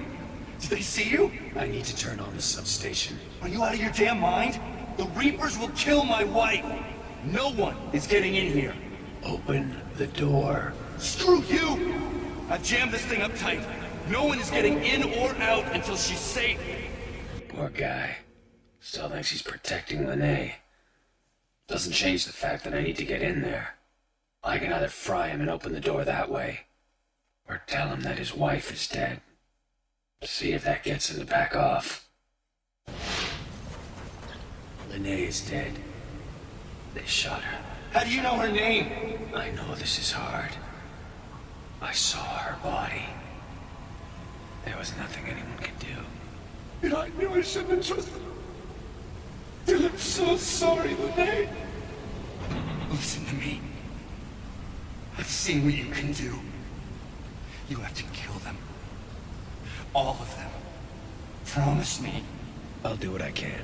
Did they see you? I need to turn on the substation. Are you out of your damn mind? The Reapers will kill my wife. No one is getting in here. Open the door. Screw you! I've jammed this thing up tight. No one is getting in or out until she's safe. Poor guy. Still thinks he's protecting Lene. Doesn't change the fact that I need to get in there. I can either fry him and open the door that way, or tell him that his wife is dead. See if that gets him to back off. Lene is dead. They shot her. How do you know her name? I know this is hard. I saw her body. There was nothing anyone could do. And I knew I shouldn't have trusted her. And I'm so sorry, Lene. Listen to me. I've seen what you can do. You have to kill them. All of them. Promise me. I'll do what I can.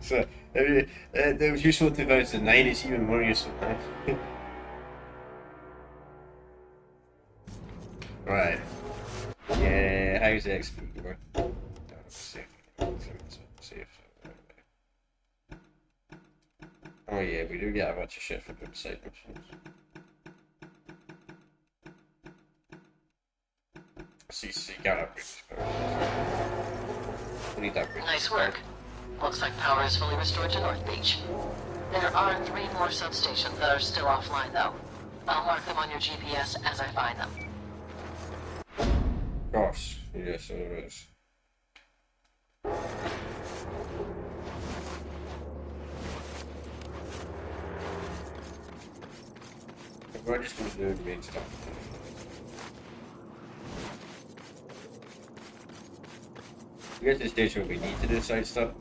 So, it was useful in 2009, it's even more useful now. Right. Yeah, how's the XP work? Oh yeah, we do get a bunch of shit from side missions. CC got upgrades. We need upgrades. Nice work. Looks like power is fully restored to North Beach. There are 3 more substations that are still offline, though. I'll mark them on your GPS as I find them. Of course. Yes, there is. We're just going to do the main stuff. We get to the stage where we need to do side stuff.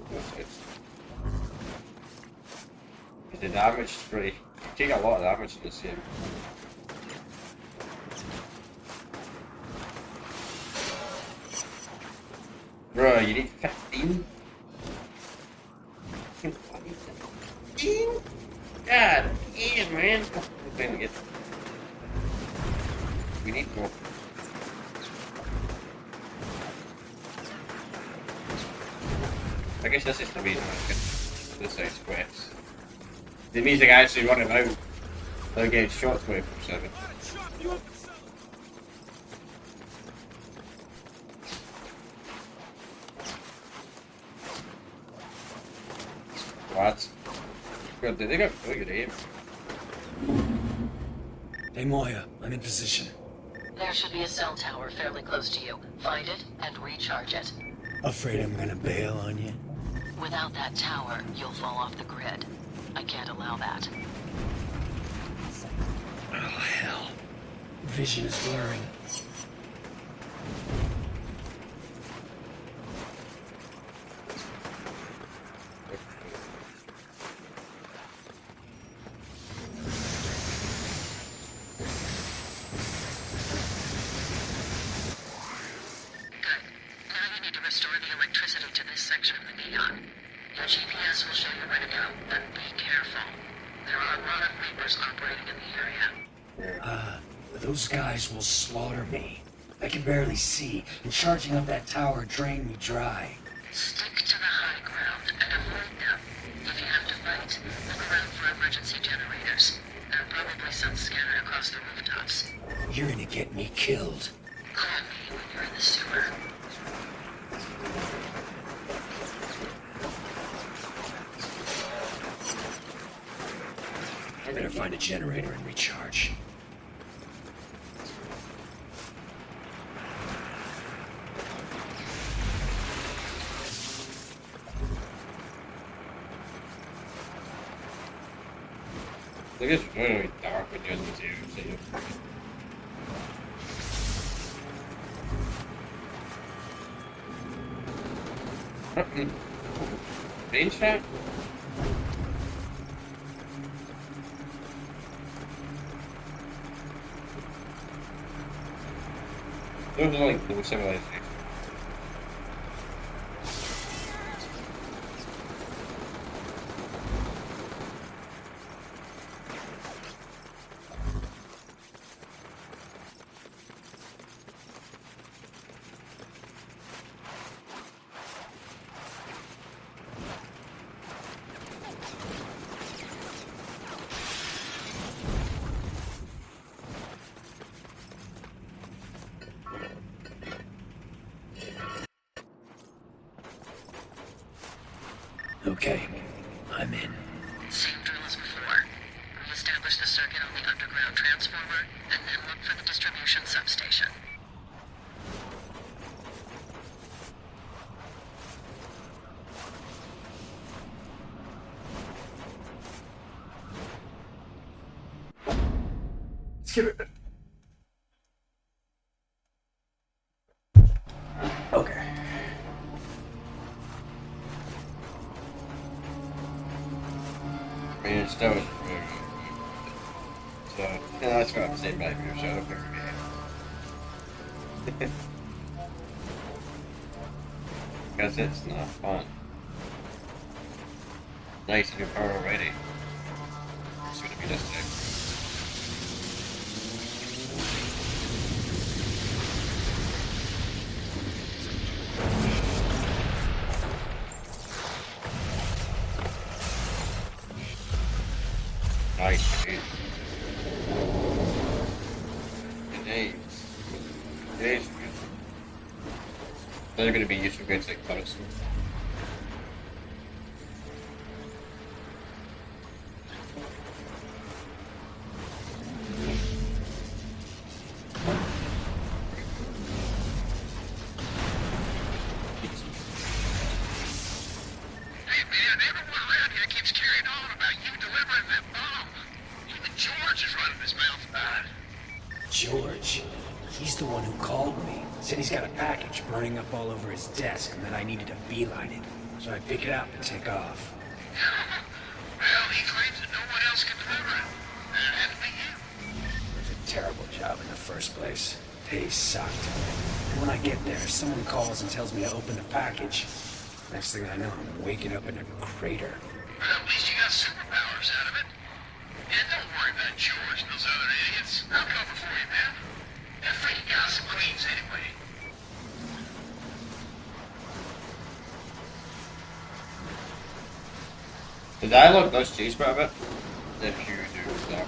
Because the damage is pretty... You take a lot of damage in this game. Bro, you need 15? 15? God damn, man. We need more. I guess this is the reason I get this side's quests. It means I can actually run it out without getting shots away from 7. What? God, they got really good aim. Hey Moya, I'm in position. There should be a cell tower fairly close to you. Find it and recharge it. Afraid I'm gonna bail on you? Without that tower, you'll fall off the grid. I can't allow that. Oh, hell. Vision is blurring. Restore the electricity to this section of the neon. Your GPS will show you where to go, but be careful. There are a lot of Reapers operating in the area. Those guys will slaughter me. I can barely see, and charging up that tower drained me dry. Stick to the high ground and avoid them. If you have to fight, look around for emergency generators. There are probably some scattered across the rooftops. You're gonna get me killed. Call me when you're in the sewer. I better find a generator and recharge. I guess it's really dark when you're in the zoo, so range shot? Those are like the civilization. Okay, I'm in. Same drill as before. Re-establish the circuit on the underground transformer, and then look for the distribution substation. Okay. I mean, it still is really good. So, yeah, that's got the same value, so I don't think we're because it's not fun. Nice new car already. It's gonna be this thing. Nice, dude. Grenades. Grenades are good. They're gonna be useful against like close. Hey man, everyone around here keeps carrying on about you delivering that bomb. Even George is running his mouth about it. George. He's the one who called me. Said he's got a package burning up all over his desk and that I needed to beeline it. So I pick it up and take off. Well, he claims that no one else can deliver it. And it had to be you. It was a terrible job in the first place. Pay sucked. And when I get there, someone calls and tells me to open the package. Next thing I know, I'm waking up in a crater. Well, at least you got superpowers out of it. And don't worry about George and those other idiots. I'll cover for you, man. That freaking gossip cleans anyway. The dialogue does change quite a bit if you do that.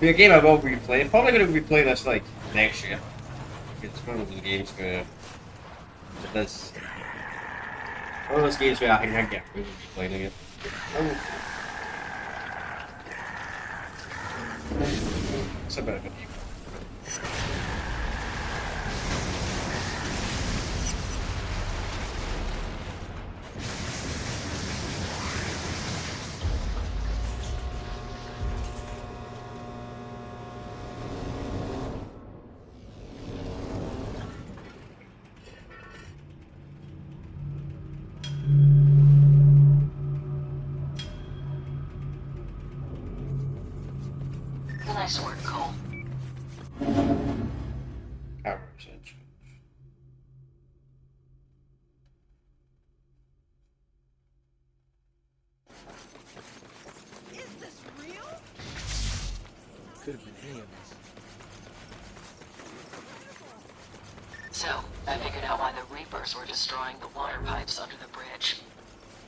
Be a game I will replay. Probably going to replay this like next year. It's one of those games where this. One of those games where I think I can get really replaying again. It's a bit of a deep. Nice work, Cole. Camera essentially. Is this real? Could have been any of us. So, I figured out why the Reapers were destroying the water pipes under the bridge.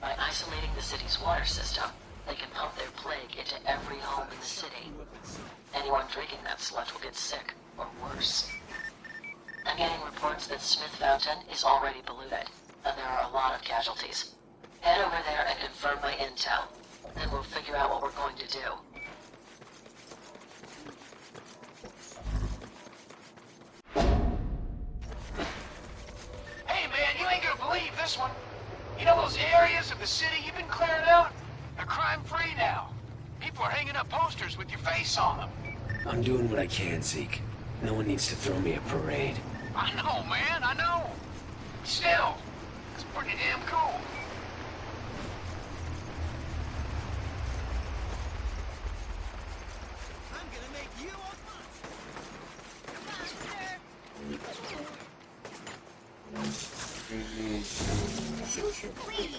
By isolating the city's water system, they can pump their plague into every home in the city. Anyone drinking that sludge will get sick, or worse. I'm getting reports that Smith Fountain is already polluted, and there are a lot of casualties. Head over there and confirm my intel. Then we'll figure out what we're going to do. Hey, man, you ain't gonna believe this one. You know those areas of the city you've been clearing out? They're crime-free now. People are hanging up posters with your face on them. I'm doing what I can, Zeke. No one needs to throw me a parade. I know, man, I know. Still, it's pretty damn cool. I'm gonna make you a monster. Please.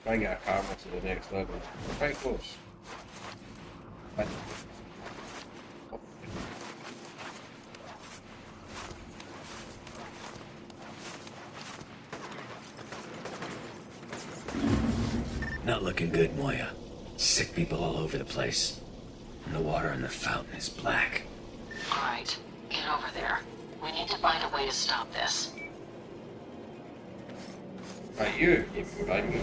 Try and get a camera to the next level. Very close. But Not looking good, Moya. Sick people all over the place. And the water in the fountain is black. Alright, get over there. We need to find a way to stop this. right, you provide me.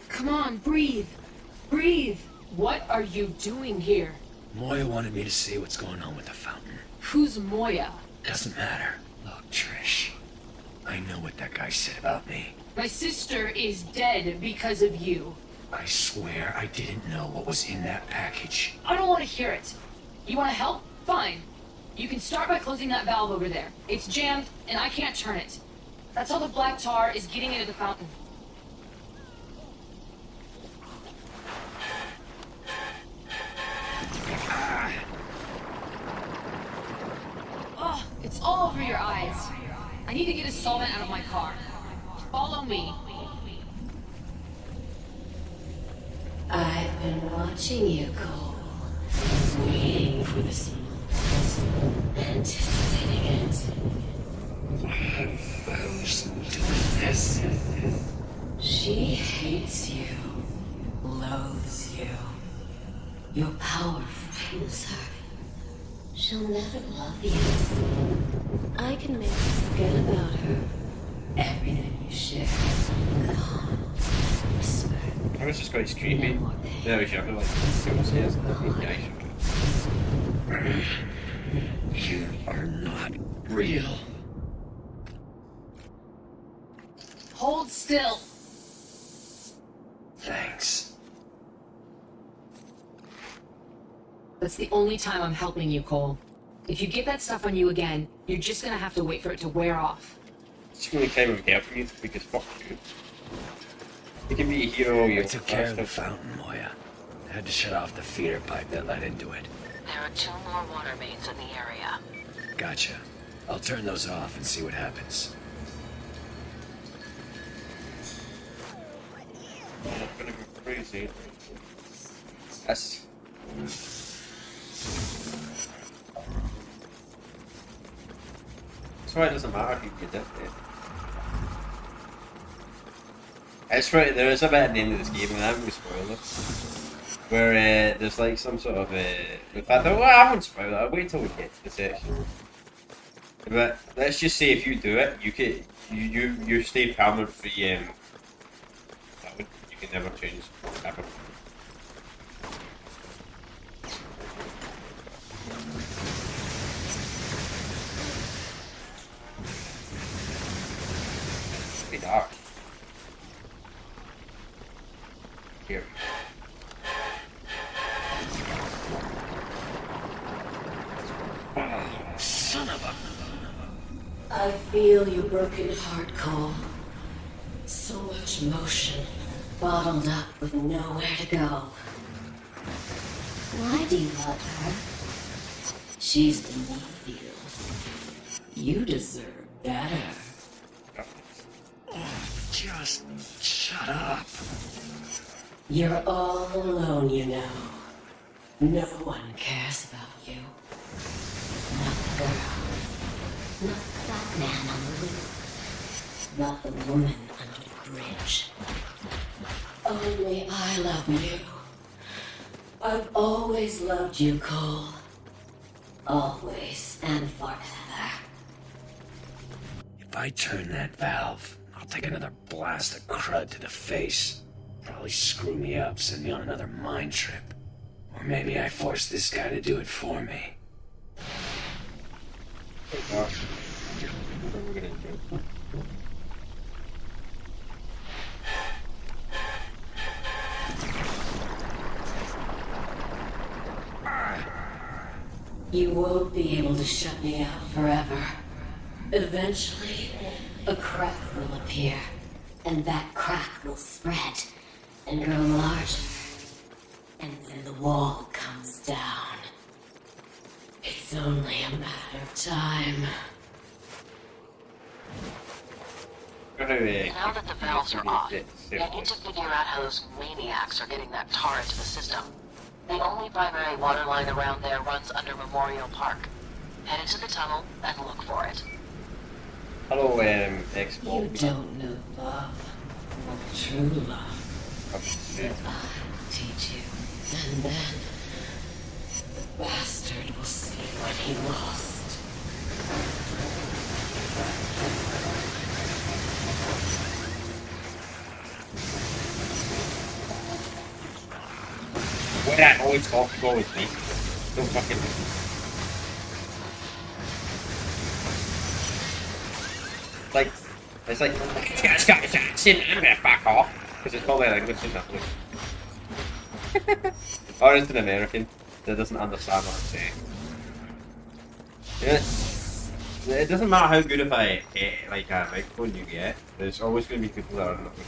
Come on, breathe. Breathe. What are you doing here? Moya wanted me to see what's going on with the fountain. Who's Moya? Doesn't matter. Look, Trish. I know what that guy said about me. My sister is dead because of you. I swear I didn't know what was in that package. I don't want to hear it. You want to help? Fine. You can start by closing that valve over there. It's jammed, and I can't turn it. That's how the black tar is getting into the fountain. Oh, it's all over your eyes. I need to get a solvent out of my car. Follow me. I've been watching you, Cole. Waiting for this moment. Anticipating it. Who's doing this? She hates you. Loathes you. Your power frightens her. She'll never love you. I can make you forget about her. Everything you share. Gone. Whisper. I was just quite creepy. There we go. I feel like it says You are not real. Hold still. Thanks. That's the only time I'm helping you, Cole. If you get that stuff on you again, you're just gonna have to wait for it to wear off. It's the only time I'm helping you because fuck you. You can be a hero, you I took care of the fountain, Moya. I had to shut off the feeder pipe that led into it. There are 2 more water mains in the area. Gotcha. I'll turn those off and see what happens. I'm gonna go crazy. Yes. That's why it doesn't matter who you did it. It's right, there is a bit at the end of this game, and I'm going to spoil it, where there's like some sort of in fact, well, I won't spoil it, I'll wait till we get to the section. But let's just say if you do it, you stay permanent free, you can never change, ever. It's pretty dark. Here. Oh, son of a... I feel your broken heart, Cole. So much motion, bottled up with nowhere to go. Why do you love her? She's beneath you. You deserve better. Just shut up. You're all alone, you know. No one cares about you. Not the girl. Not the fat man on the roof. Not the woman under the bridge. Only I love you. I've always loved you, Cole. Always and forever. If I turn that valve, I'll take another blast of crud to the face. Probably screw me up, send me on another mind trip. Or maybe I force this guy to do it for me. What are we gonna do? You won't be able to shut me out forever. Eventually, a crack will appear, and that crack will spread and grow larger. And then the wall comes down. It's only a matter of time. Now that the valves are off, you need to figure out how those maniacs are getting that tar into the system. The only primary water line around there runs under Memorial Park. Head into the tunnel and look for it. Hello, Xbox. You don't know love, or true love. But I'll teach you. And then, the bastard will see what he lost. Why that always talk to go with me? Don't fucking... Like, it's like, it's got its accent, I'm gonna fuck off. Because it's probably like, what's in that language? Or it's an American that doesn't understand what I'm saying. Yeah, it doesn't matter how good of a microphone you get, there's always going to be people that are not good.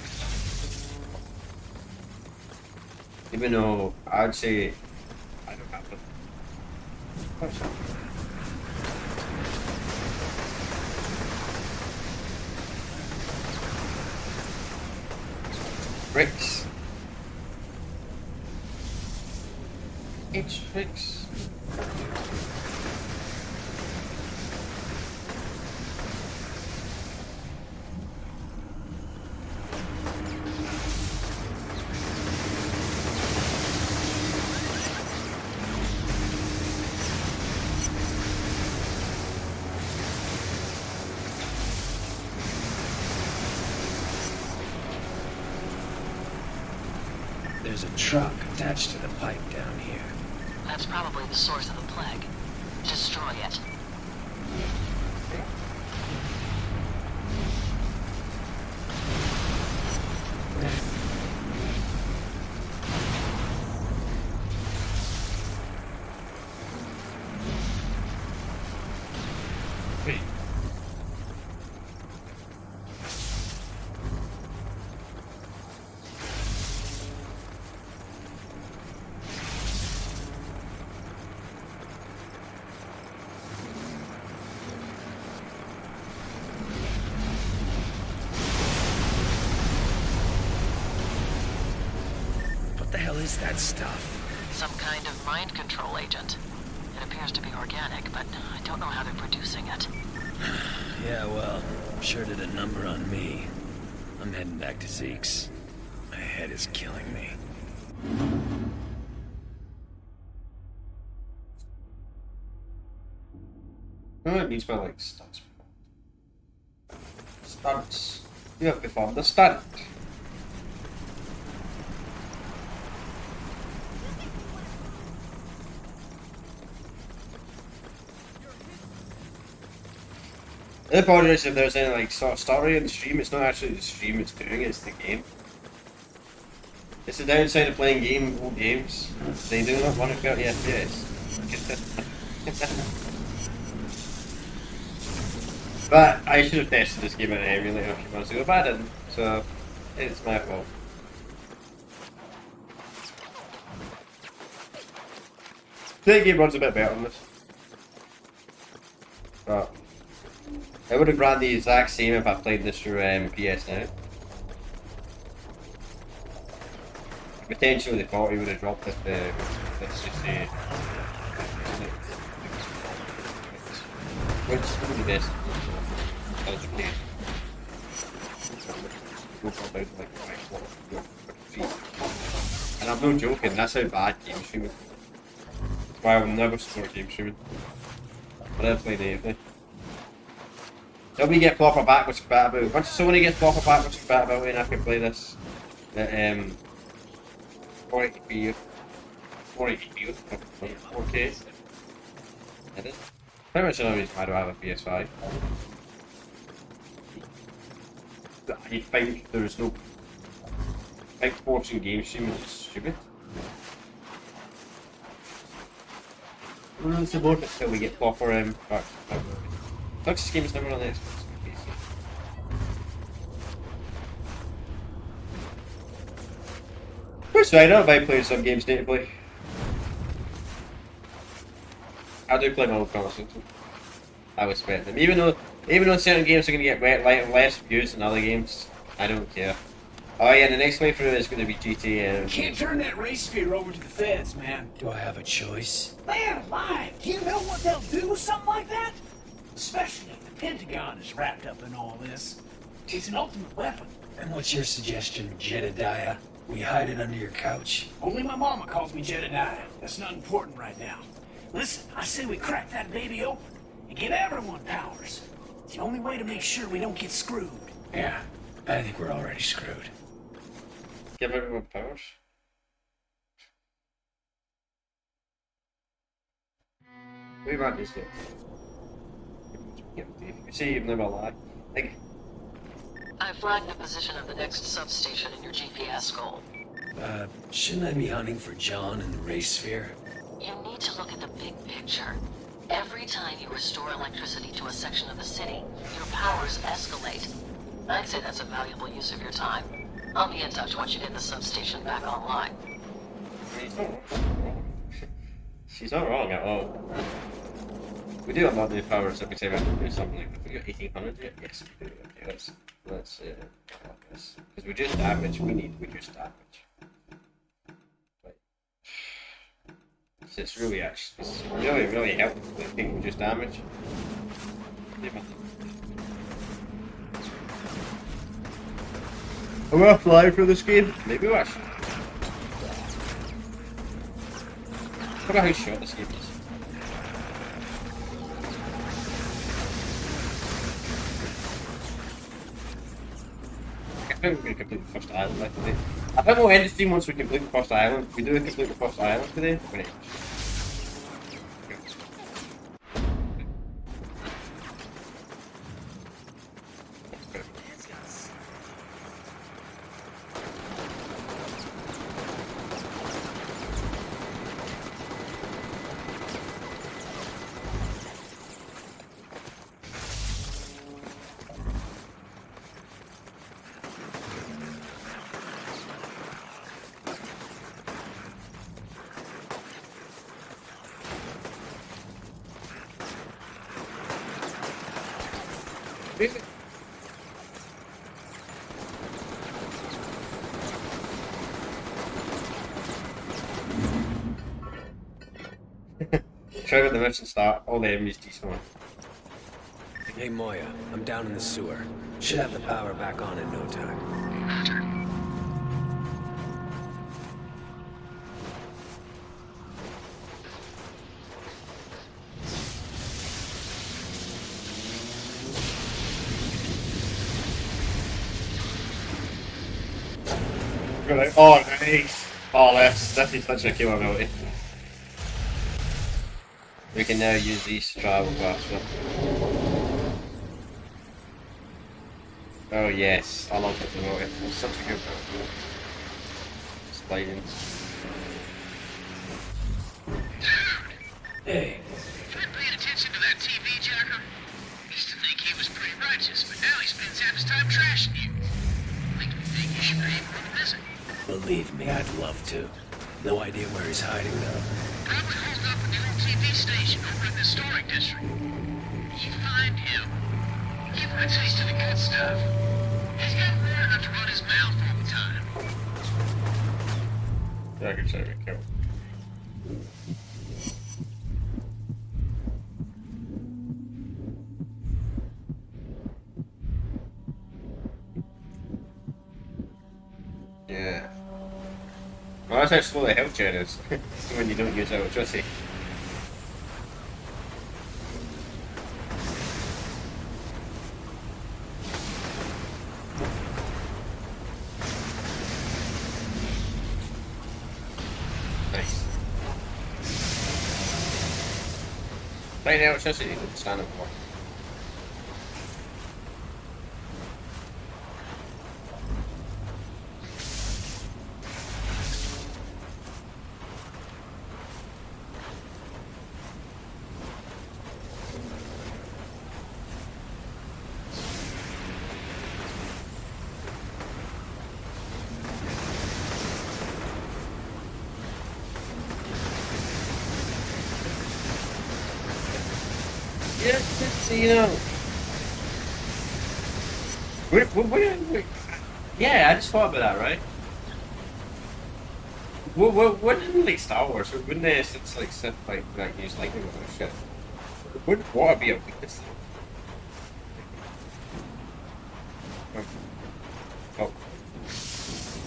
Even though I'd say I don't have them. Bricks. It's bricks. There's a truck attached to the pipe down here. That's probably the source of the plague. Destroy it. What the hell is that stuff? Some kind of mind control agent. It appears to be organic, but I don't know how they're producing it. Yeah, well, sure did a number on me. I'm heading back to Zeke's. My head is killing me. No, it means by like stunts. Stunts. You have performed a stunt. I apologize if there's any like sort of story in the stream. It's not actually the stream it's doing, it's the game. It's the downside of playing old games. They do not want to 30 FPS. But I should have tested this game in an emulator a few months ago, but I didn't, so it's my fault. The game runs a bit better on this. But I would have ran the exact same if I played this through PS Now. Potentially the quality would have dropped if let's just say, which is the best. And I'm not joking, that's how bad game streaming. That's why I will never support game streaming. I never played anything. Till we get proper backwards compatibility. Once Sony gets proper backwards compatibility and I can play this at 480p, 4K. It is. Pretty much another reason why I don't have a PS5. I think there is no. I think watching game streaming is stupid. We'll really support it till we get proper This game is never on the Xbox. Which I don't mind playing some games natively. I do play my old console too. I respect them. Even though certain games are going to get less views than other games, I don't care. Oh yeah, the next playthrough is going to be GTA. Can't turn that race sphere over to the feds, man. Do I have a choice? Man alive, do you know what they'll do with something like that? Especially if the Pentagon is wrapped up in all this. It's an ultimate weapon. And what's your suggestion, Jedediah? We hide it under your couch? Only my mama calls me Jedediah. That's not important right now. Listen, I say we crack that baby open and give everyone powers. It's the only way to make sure we don't get screwed. Yeah, I think we're already screwed. Give everyone powers? We might just get. You see, you've never lied. Like. I flagged the position of the next substation in your GPS goal. Shouldn't I be hunting for John in the race sphere? You need to look at the big picture. Every time you restore electricity to a section of the city, your powers escalate. I'd say that's a valuable use of your time. I'll be in touch once you get the substation back online. She's not wrong at all. We do have a lot of new powers every time I do something like that. We got 1800 yet? Yes, we do. Okay, let's yes. Because we just damage, we just damage. So it's really really helpful if people just damage. Are we fly for this game? Maybe we should. I forgot how short this game is. I think we're going to complete the first island today. I think we'll end the stream once we complete the first island. If we do complete the first island today, we're going to Try with the mission start, all the enemies despawn. Hey Moya, I'm down in the sewer. Should have the power back on in no time. Roger. Oh, nice! Oh, this is such a cool ability. We can now use these to travel faster. Oh yes, I love this ability. It's such a good ability. Sliding. Hey. You been paying attention to that TV jacker? Used to think he was pretty righteous, but now he spends half his time trashing you. Make me think you should pay him a visit. Believe me, I'd love to. No idea where he's hiding though. Probably holed up in the old TV station over in the historic district. You find him. Give him a taste of the good stuff. He's got more enough to run his mouth all the time. Yeah, I can say we kill. Yeah. Well, that's how slow the health chain is when you don't use electricity. Nice. Right now, electricity didn't stand up for. Yeah, so, you know. Yeah, I just thought about that, right? Wouldn't like Star Wars? Wouldn't they since like Sith like use lightning or shit? Wouldn't water be a weakness? Oh,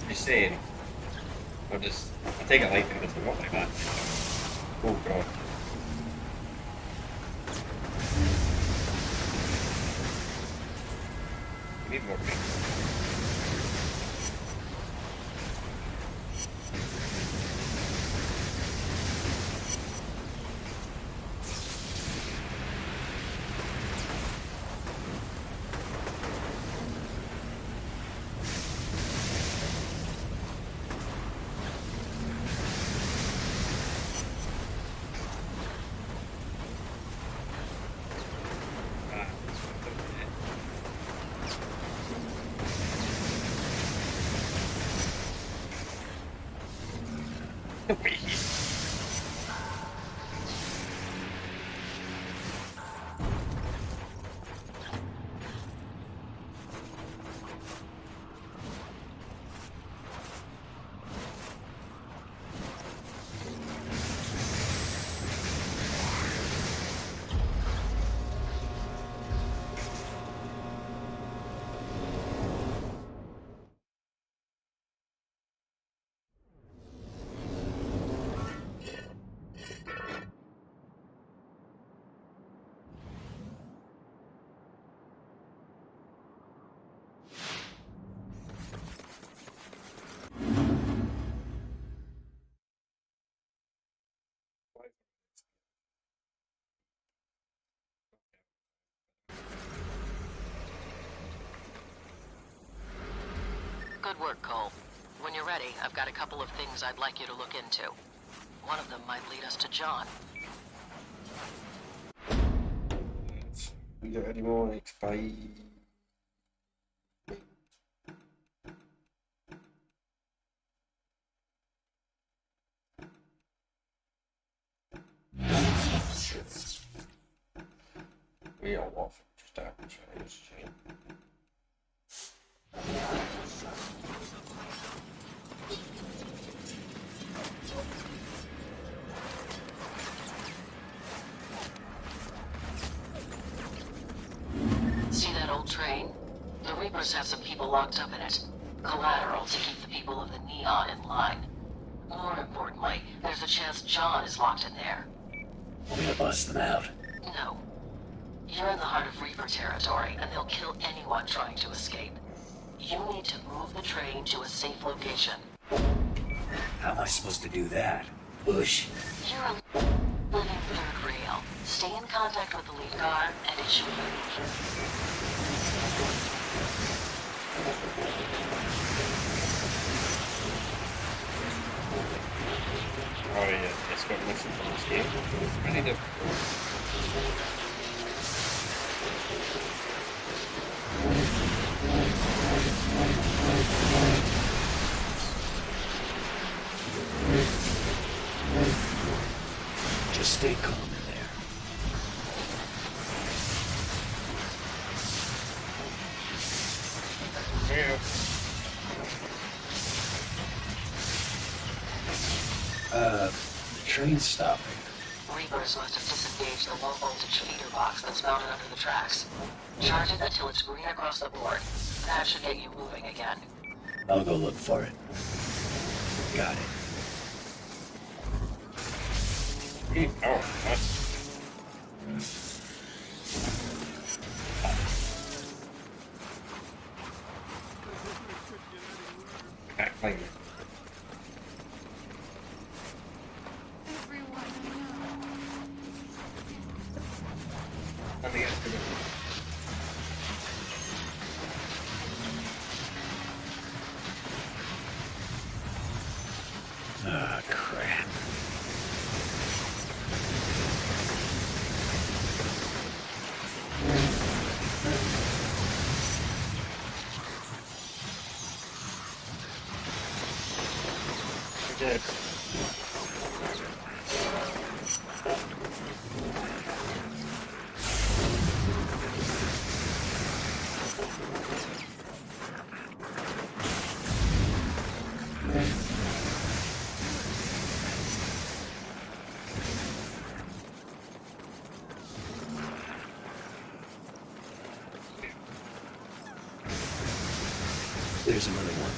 just saying. I take it lightning doesn't work like that. Oh god. We need more people. Good work, Cole. When you're ready, I've got a couple of things I'd like you to look into. One of them might lead us to John. We got any more XP? We are off. Just out of change. locked up in it. Collateral to keep the people of the Neon in line. More importantly, there's a chance John is locked in there. Want me to bust them out? No. You're in the heart of Reaper territory, and they'll kill anyone trying to escape. You need to move the train to a safe location. How am I supposed to do that? Bush. You're a living third rail. Stay in contact with the lead car, and it should move. Oh yeah, it's got mission from this game. I need to... Just stay calm in there. Yeah. The train's stopping. Reapers must have disengaged the low-voltage feeder box that's mounted under the tracks. Charge it until it's green across the board. That should get you moving again. I'll go look for it. Got it. Oh, nice. Can't claim it. Nothing else to do. Ah, crap. Good. There's another one.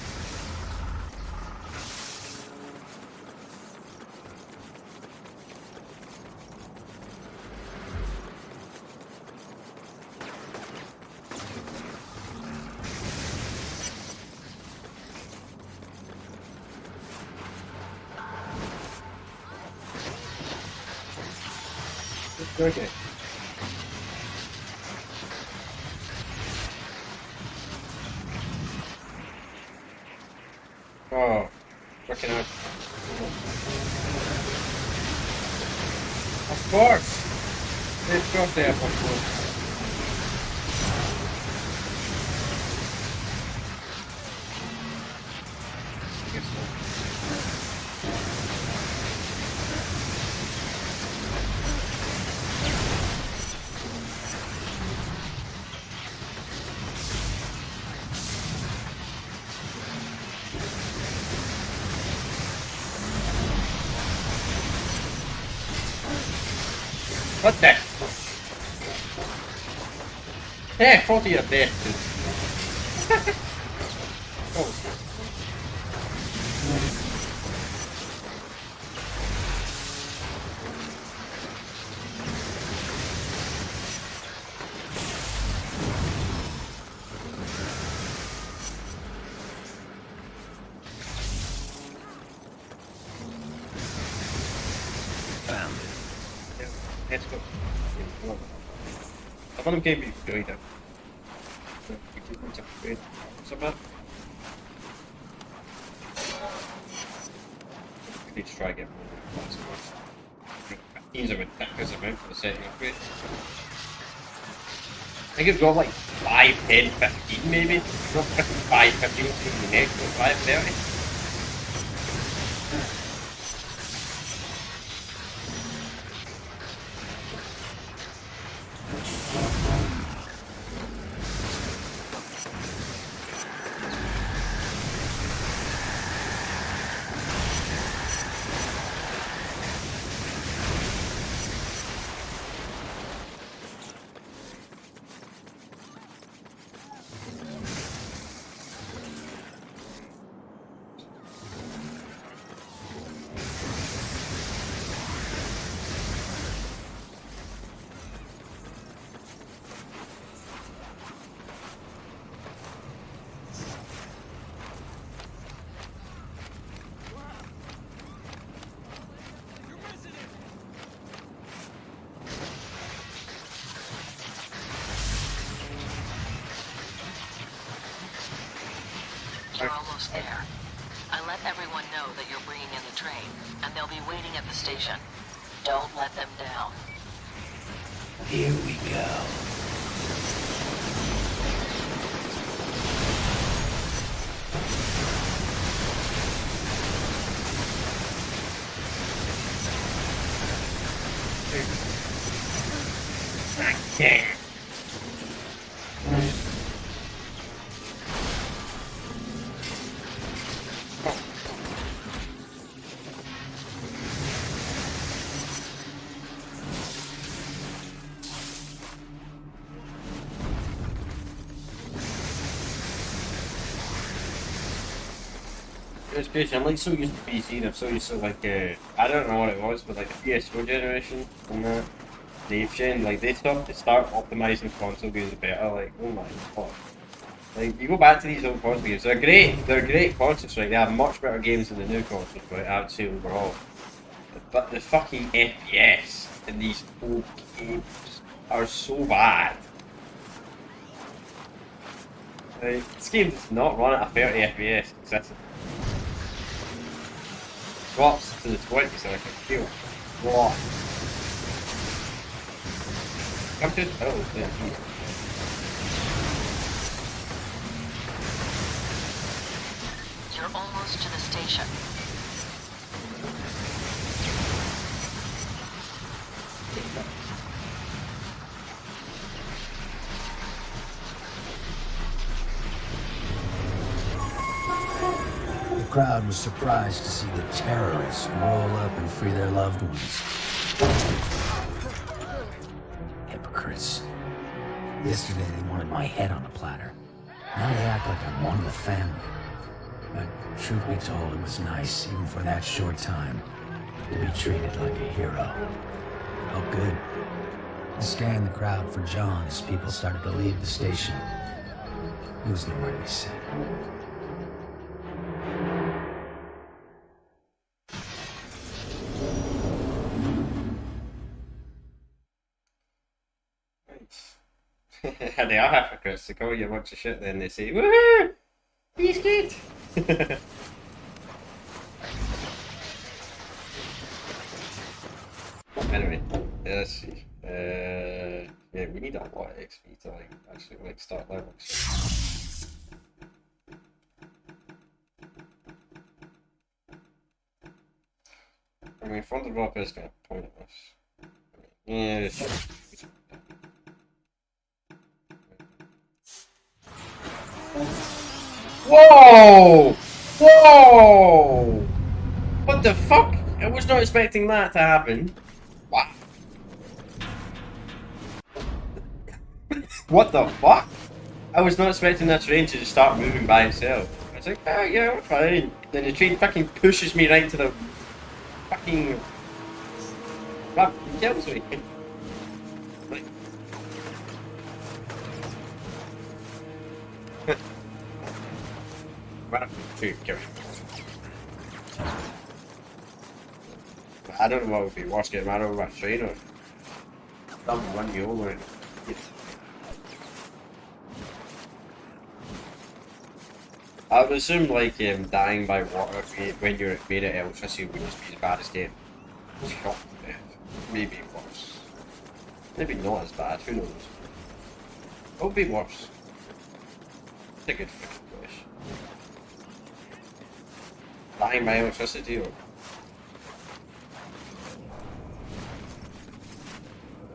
Okay. Oh, fucking out. Of course! They've got there, of course. I guess so. What the? Yeah, 40 a bit. Oh. Found it. Let's go. Some of them can be doing that. We need to try again. Teams are attackers amount for the setting up rate. I think it's got like 5, 10, 15 maybe. Not 5, 15, the next one, 5, 30. You're almost there. I let everyone know that you're bringing in the train, and they'll be waiting at the station. Don't let them down. Here we go. Yeah. It's crazy. I'm like so used to PC and I'm so used to like I don't know what it was, but like the PS4 generation and that they've changed, like they start optimizing console games better. Like oh my god, like you go back to these old console games, they're great consoles, right? They have much better games than the new consoles, right? I would say overall, but the fucking FPS in these old games are so bad. Like, this game does not run at a 30 FPS consistently. Drops to the 20s and I can feel what? Come to oh, yeah. You're almost to the station. The crowd was surprised to see the terrorists roll up and free their loved ones. Hypocrites. Yesterday they wanted my head on a platter. Now they act like I'm one of the family. But truth be told, it was nice, even for that short time, to be treated like a hero. Felt good. I scanned the crowd for John as people started to leave the station. He was nowhere to be seen. They are hypocrites. They call you a bunch of shit, then they say, woohoo! He's good! Anyway, let's see. Yeah, we need a lot of XP to like actually like start levels. I mean, front of rock is kind of pointless. Yeah, it's whoa! Whoa! What the fuck? I was not expecting that to happen. Wow. What the fuck? I was not expecting that train to just start moving by itself. I was like, oh yeah, we're fine. Then the train fucking pushes me right to the fucking... Fuck, it kills me. Like... I don't know what would be worse, getting mad over my train or someone run you over and I would assume like dying by water when you're made of electricity would just be as bad as getting shot to death. Maybe worse. Maybe not as bad, who knows? What would be worse? It's a good fucking question. Dying by electricity or...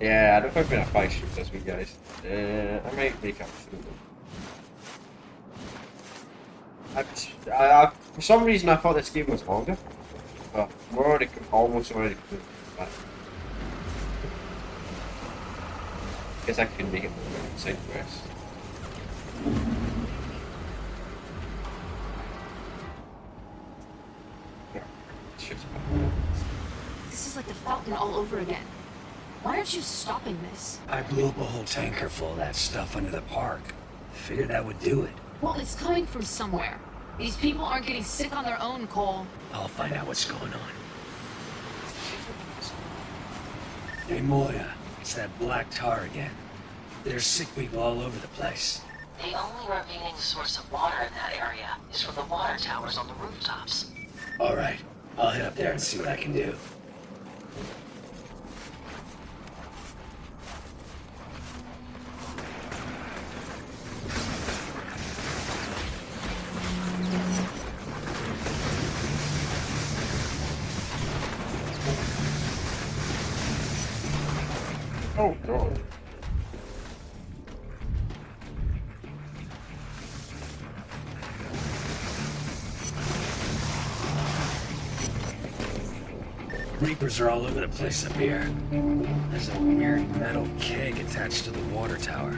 Yeah, I don't think we're gonna fight shoot this week, guys. I might make up soon. For some reason I thought this game was longer, but we're already almost completed that. Guess I can make it side quest. This is like the fountain all over again. Why aren't you stopping this? I blew up a whole tanker full of that stuff under the park. Figured that would do it. Well, it's coming from somewhere. These people aren't getting sick on their own, Cole. I'll find out what's going on. Hey, Moya. It's that black tar again. There's sick people all over the place. The only remaining source of water in that area is from the water towers on the rooftops. Alright, I'll head up there and see what I can do. Oh, God. Reapers are all over the place up here. There's a weird metal keg attached to the water tower.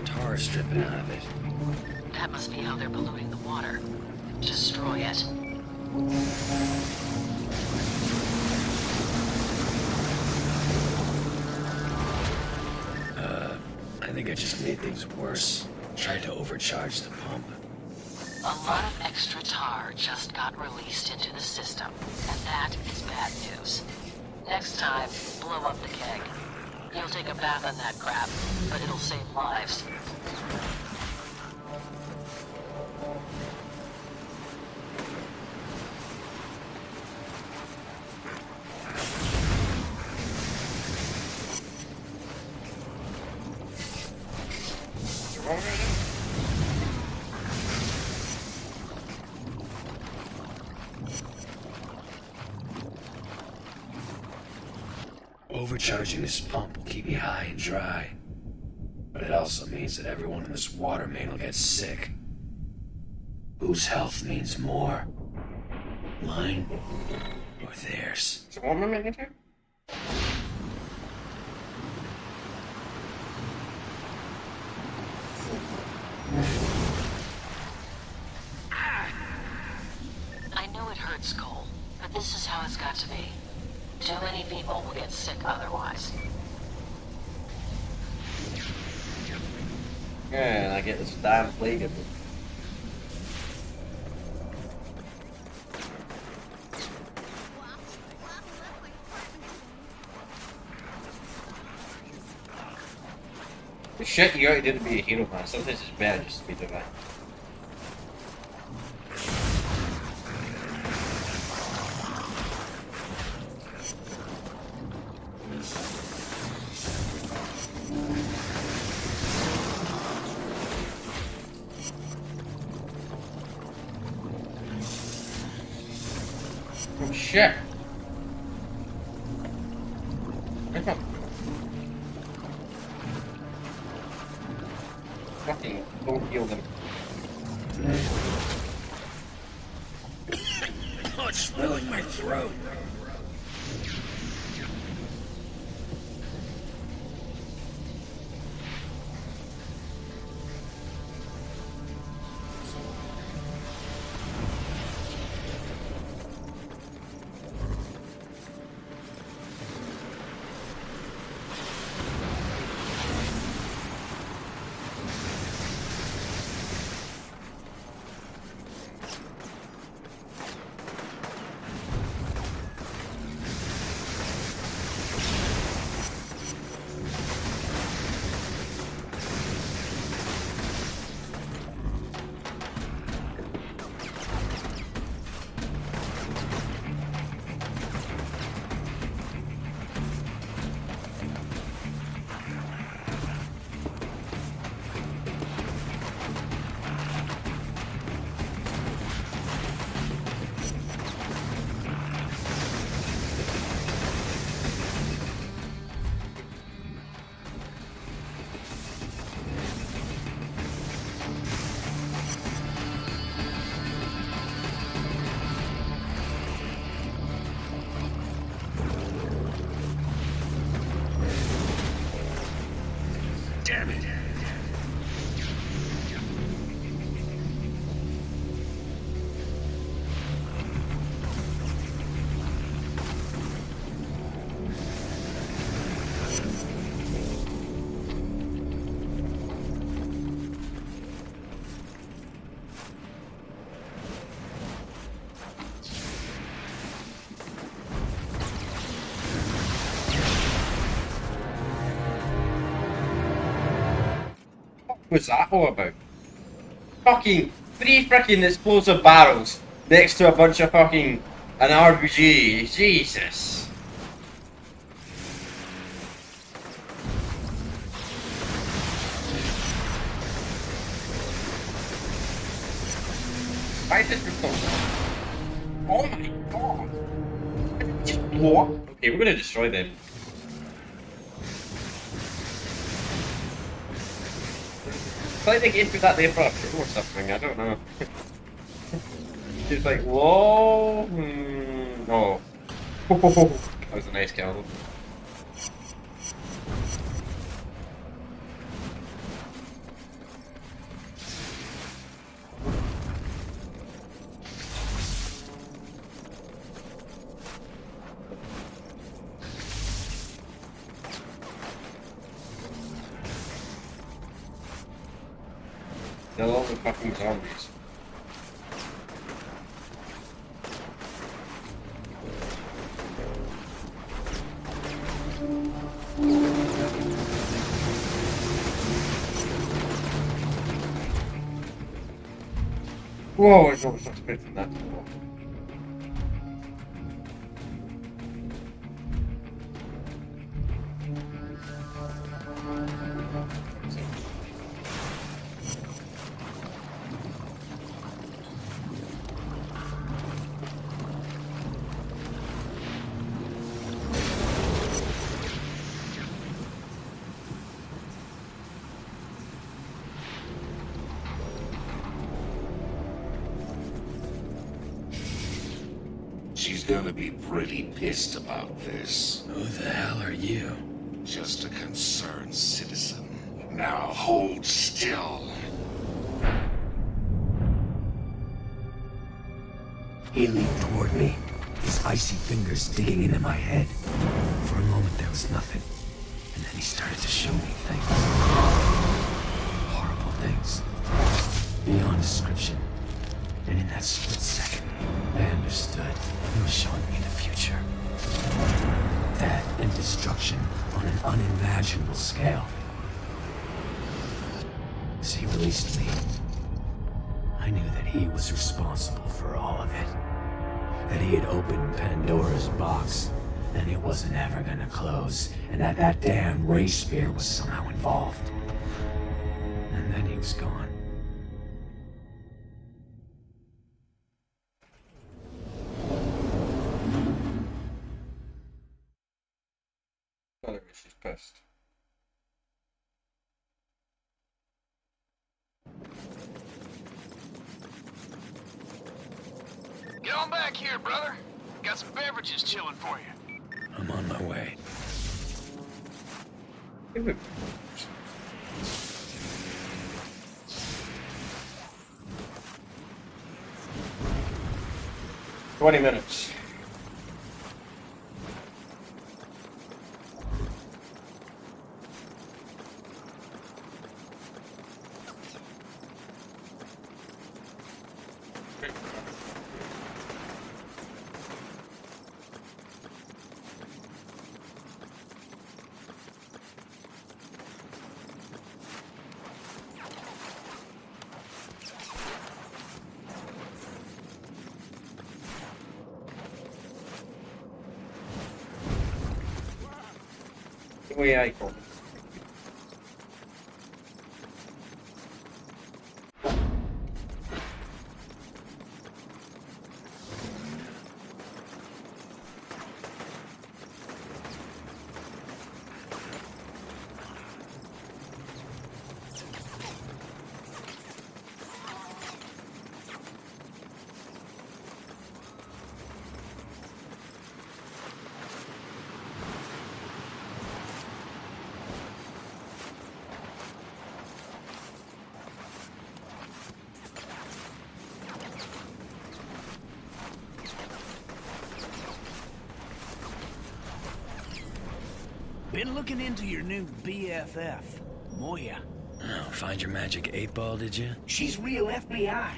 Tar is dripping out of it. That must be how they're polluting the water. Destroy it. I think I just made things worse. Tried to overcharge the pump. A lot of extra tar just got released into the system, and that is bad news. Next time, blow up the keg. You'll take a bath in that crap, but it'll save lives. Overcharging this pump will keep me high and dry. But it also means that everyone in this water main will get sick. Whose health means more? Mine or theirs? Is it one more minute here? I know it hurts, Cole, but this is how it's got to be. Too many people will get sick otherwise. Yeah, and I get this damn plague of it. The shit you gotta do to be a hero, man. Sometimes it's better just to be doing that. Oh shit! Fucking don't heal them. Oh, it's filling my throat. What's that all about? Fucking 3 freaking explosive barrels next to a bunch of fucking an RPG. Jesus. Why is this so? Oh my god! Just blow up. Okay, we're gonna destroy them. It's like they gave me that there for a show or something, I don't know. It's like, whoa, no. That was a nice kill. Kill all the fucking zombies. Whoa, I was not expecting that. She's gonna be pretty pissed about this. Who the hell are you? Just a concerned citizen. Now hold still. He leaned toward me, his icy fingers digging into my head. For a moment there was nothing, and then he started to show me things. Horrible things. Beyond description. And in that split second, I understood he was showing me the future. Death and destruction on an unimaginable scale. As he released me, I knew that he was responsible for all of it. That he had opened Pandora's box, and it wasn't ever gonna close, and that that damn ray spear was somehow involved. And then he was gone. She's pissed. Get on back here, brother. Got some beverages chilling for you. I'm on my way. 20 minutes. Way icon. Been looking into your new BFF, Moya. Oh, find your magic 8-ball, did you? She's real FBI.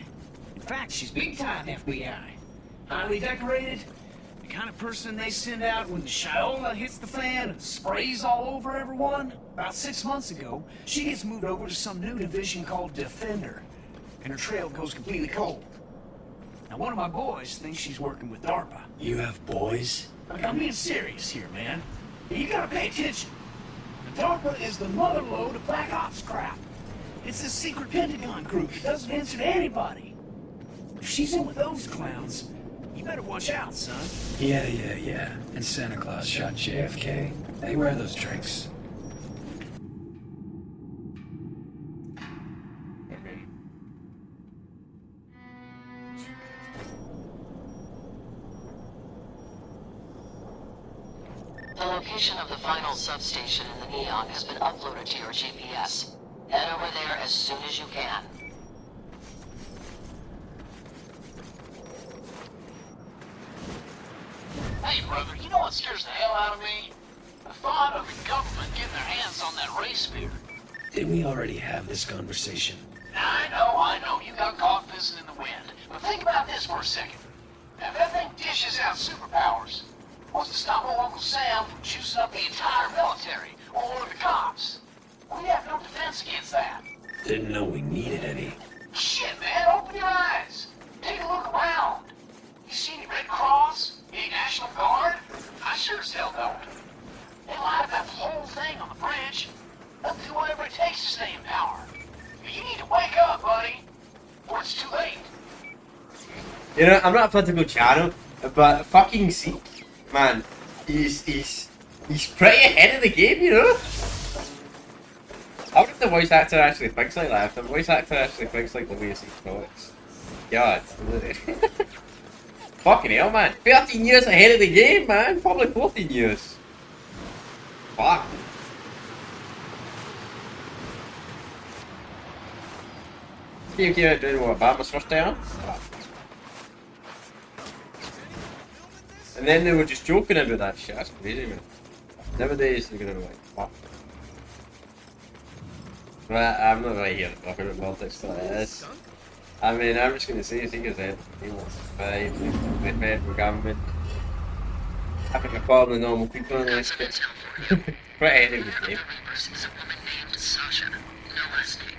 In fact, she's big-time FBI. Highly decorated, The kind of person they send out when the Shiola hits the fan and sprays all over everyone. About 6 months ago, she gets moved over to some new division called Defender, and her trail goes completely cold. Now, one of my boys thinks she's working with DARPA. You have boys? I'm being serious here, man. You gotta pay attention. The DARPA is the motherlode of Black Ops crap. It's this secret Pentagon group that doesn't answer to anybody. If she's in with those clowns, you better watch out, son. Yeah. And Santa Claus shot JFK. They wear those drinks. The location of the final substation in the Neon has been uploaded to your GPS. Head over there as soon as you can. Hey, brother, you know what scares the hell out of me? The thought of the government getting their hands on that ray sphere. Didn't we already have this conversation? I know, you got caught pissing in the wind. But think about this for a second. Now, if that thing dishes out superpowers, what's to stop old Uncle Sam from juicing up the entire military, or the cops? We have no defense against that. Didn't know we needed any. Shit, man, open your eyes. Take a look around. You see any Red Cross? Any National Guard? I sure as hell don't. They light up that whole thing on the bridge. They'll do whatever it takes to stay in power. You need to wake up, buddy, or it's too late. You know, I'm not a political channel, but fucking Zeke, man, he's pretty ahead of the game, you know? I wonder if the voice actor actually thinks like that. If the voice actor actually thinks like the way Zeke talks. God. Fucking hell, man. 13 years ahead of the game, man. Probably 14 years. Fuck. This game came out during what, Obama's first term? And then they were just joking about that shit. That's crazy, man. Nowadays they're gonna be like, fuck. But I'm not really here to talk about politics like this. I mean, I'm just gonna say, Zeke is ahead. He wants to fight the federal government. Having a problem with normal people in this shit. Pretty ahead of the game. Is a woman named Sasha. No last name.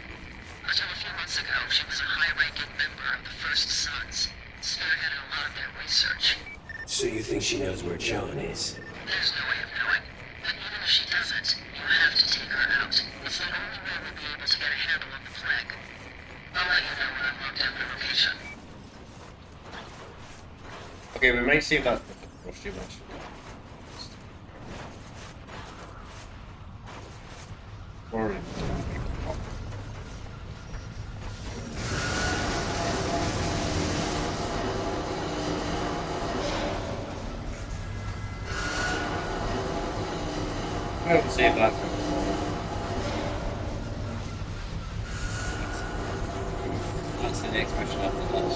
Until a few months ago, she was a high-ranking member of the First Sons, spearheaded a lot of their research. So you think she knows where John is? There's no way of knowing. But even if she doesn't, you have to take her out. It's the only way we'll be able to get a handle on the plague. I'll let you know when I've looked at the location. Okay, we might save that for the stream match. Or I'll save that for that's the next mission after this.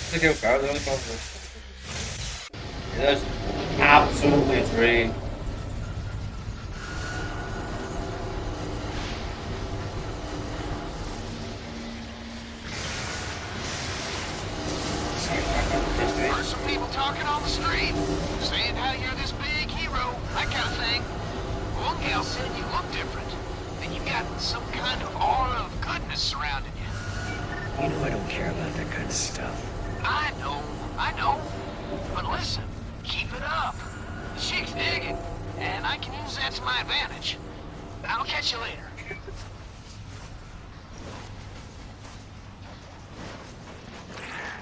It's a good car, the only problem is it is absolutely drained. Heard some people talking on the street, saying how you're this big hero, that kind of thing. One gal said you look different, and you got some kind of aura of goodness surrounding you. You know I don't care about that kind of stuff. I know. But listen, keep it up. The chicks dig it, and I can use that to my advantage. I'll catch you later.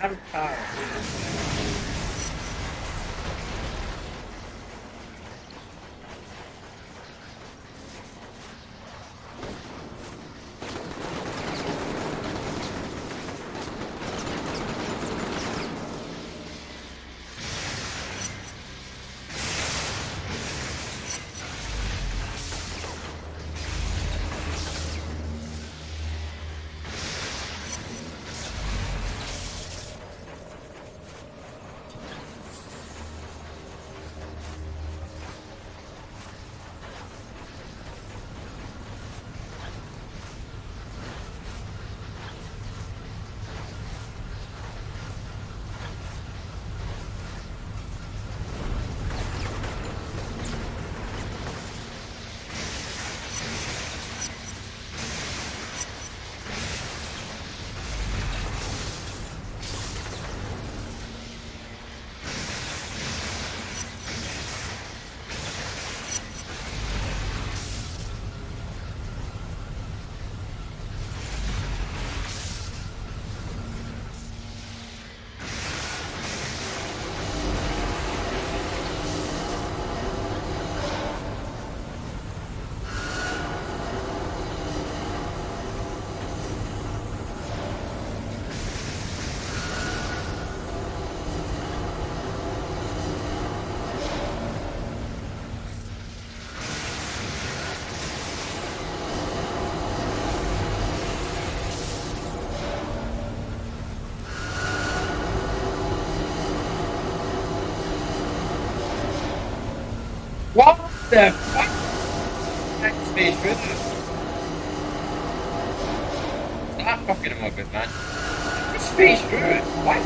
I'm tired. the fuck? Space River. Stop fucking him up, man. Space River. What?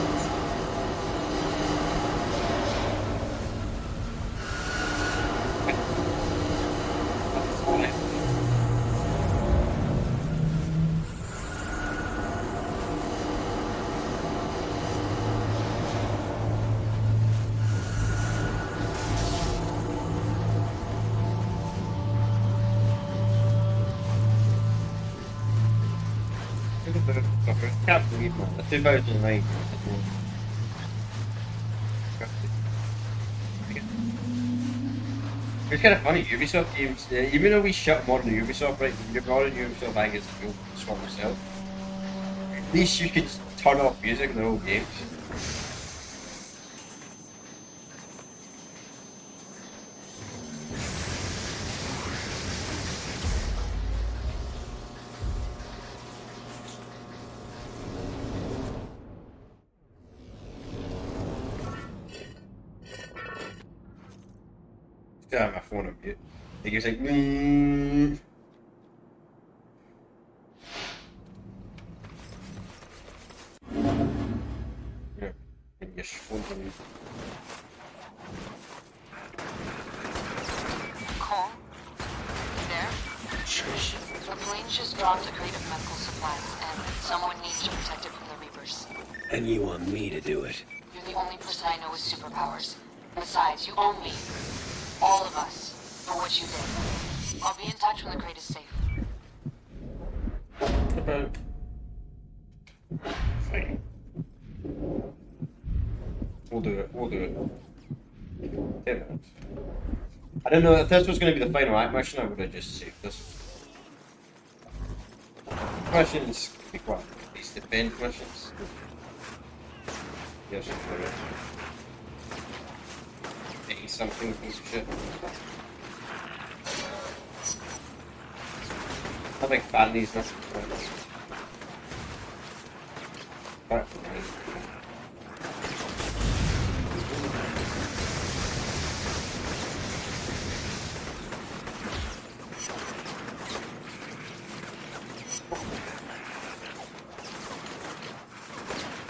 I can't believe, man. The 2009. It's kind of funny, Ubisoft games, even though we shut modern Ubisoft, right? Modern Ubisoft, I think it's cool, swap myself. At least you could turn off music in their old games. Still have my phone on mute. It goes like, Yeah, and your phone's on mute. Cole? There? Trish. The planes just dropped a crate of medical supplies, and someone needs to protect it from the Reapers. And you want me to do it? You're the only person I know with superpowers. Besides, you own me. All of us. For what you did. I'll be in touch when the crate is safe. Fine. We'll do it. 10 minutes. I don't know, if this was going to be the final act mission, I would have just saved this. Missions, like what? These defense missions? Yes, for it. 80 something piece of shit. I'm like fan these missions. Right.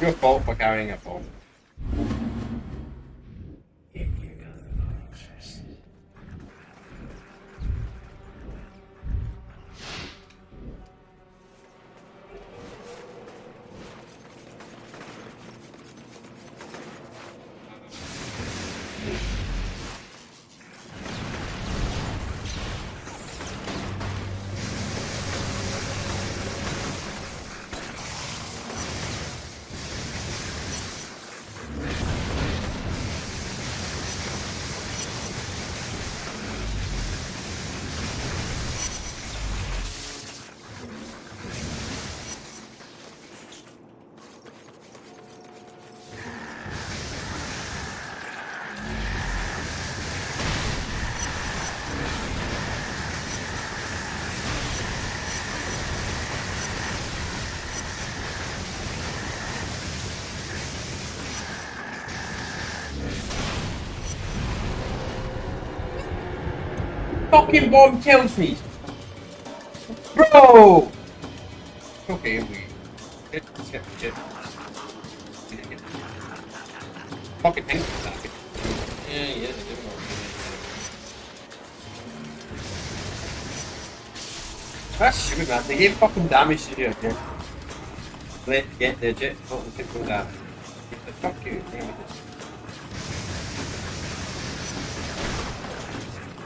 Your fault for carrying a bomb. Fucking bomb kills me! Bro! Okay, let's get shit. Fucking thing. Yeah, that's stupid, man. They gave fucking damage to you again. Let's get the jet fucking people down. Fuck you.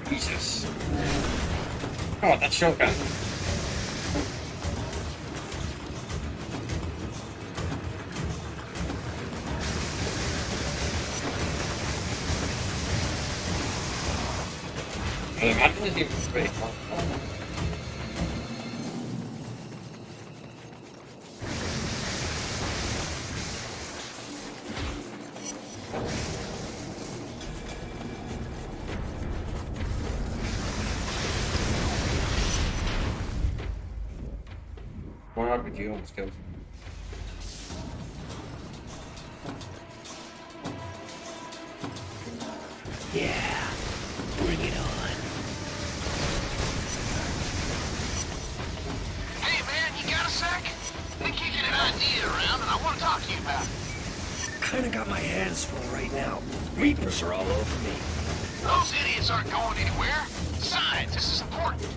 Jesus. Oh, that shotgun. Imagine this even pretty fun. One RPG almost kills me. Yeah, bring it on. Anita around, and I want to talk to you about it. Kinda got my hands full right now. Reapers are all over me. Those idiots aren't going anywhere. Besides, this is important.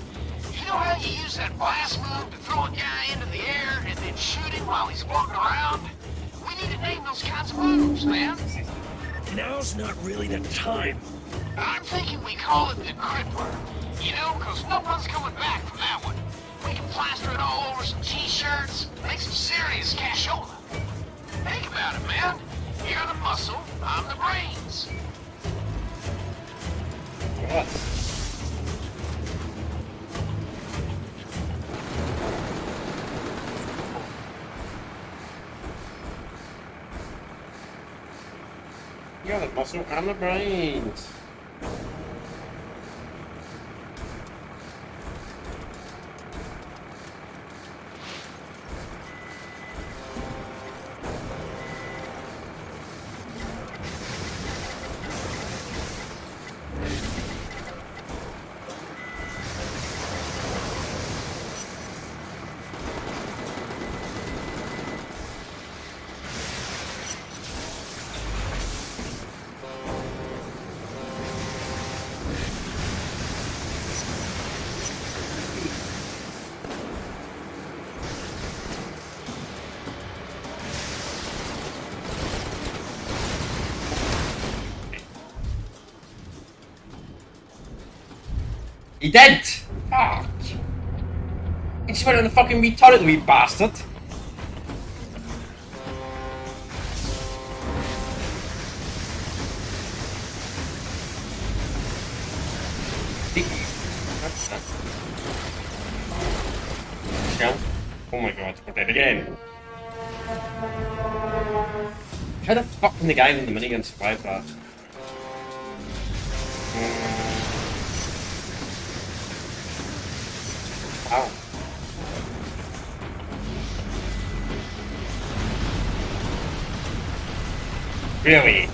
You know how you use that blast move to throw a guy into the air and then shoot him while he's walking around? We need to name those kinds of moves, man. Now's not really the time. I'm thinking we call it the Crippler. You know, because no one's coming back from that one. We can plaster it all over some t-shirts, make some serious cashola. Think about it, man. You're the muscle, I'm the brains. What? You're the muscle, I'm the brains. He did! Fuck! He just went on the fucking wee turret, the wee bastard! Shell? Oh my god, we're dead again! How the fuck can the guy in the minigun survive that? Wow. Really?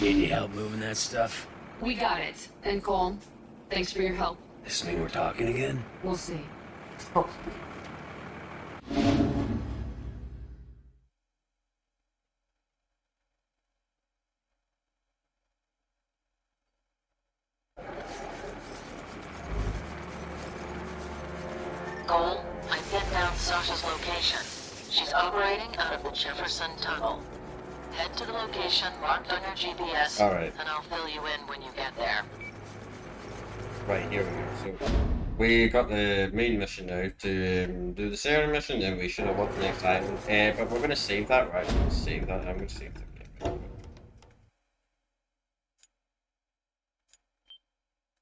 Need any help moving that stuff? We got it. And Cole, thanks for your help. This mean we're talking again? We'll see. Cole, I pinned down Sasha's location. She's operating out of the Jefferson Tunnel. Head to the location marked on your GPS, Alright. and I'll fill you in when you get there. Right, here we go. So, we got the main mission now to do the Sarah mission, and we should have won the next island. But we're going to save that, right? Save that. I'm going to save that.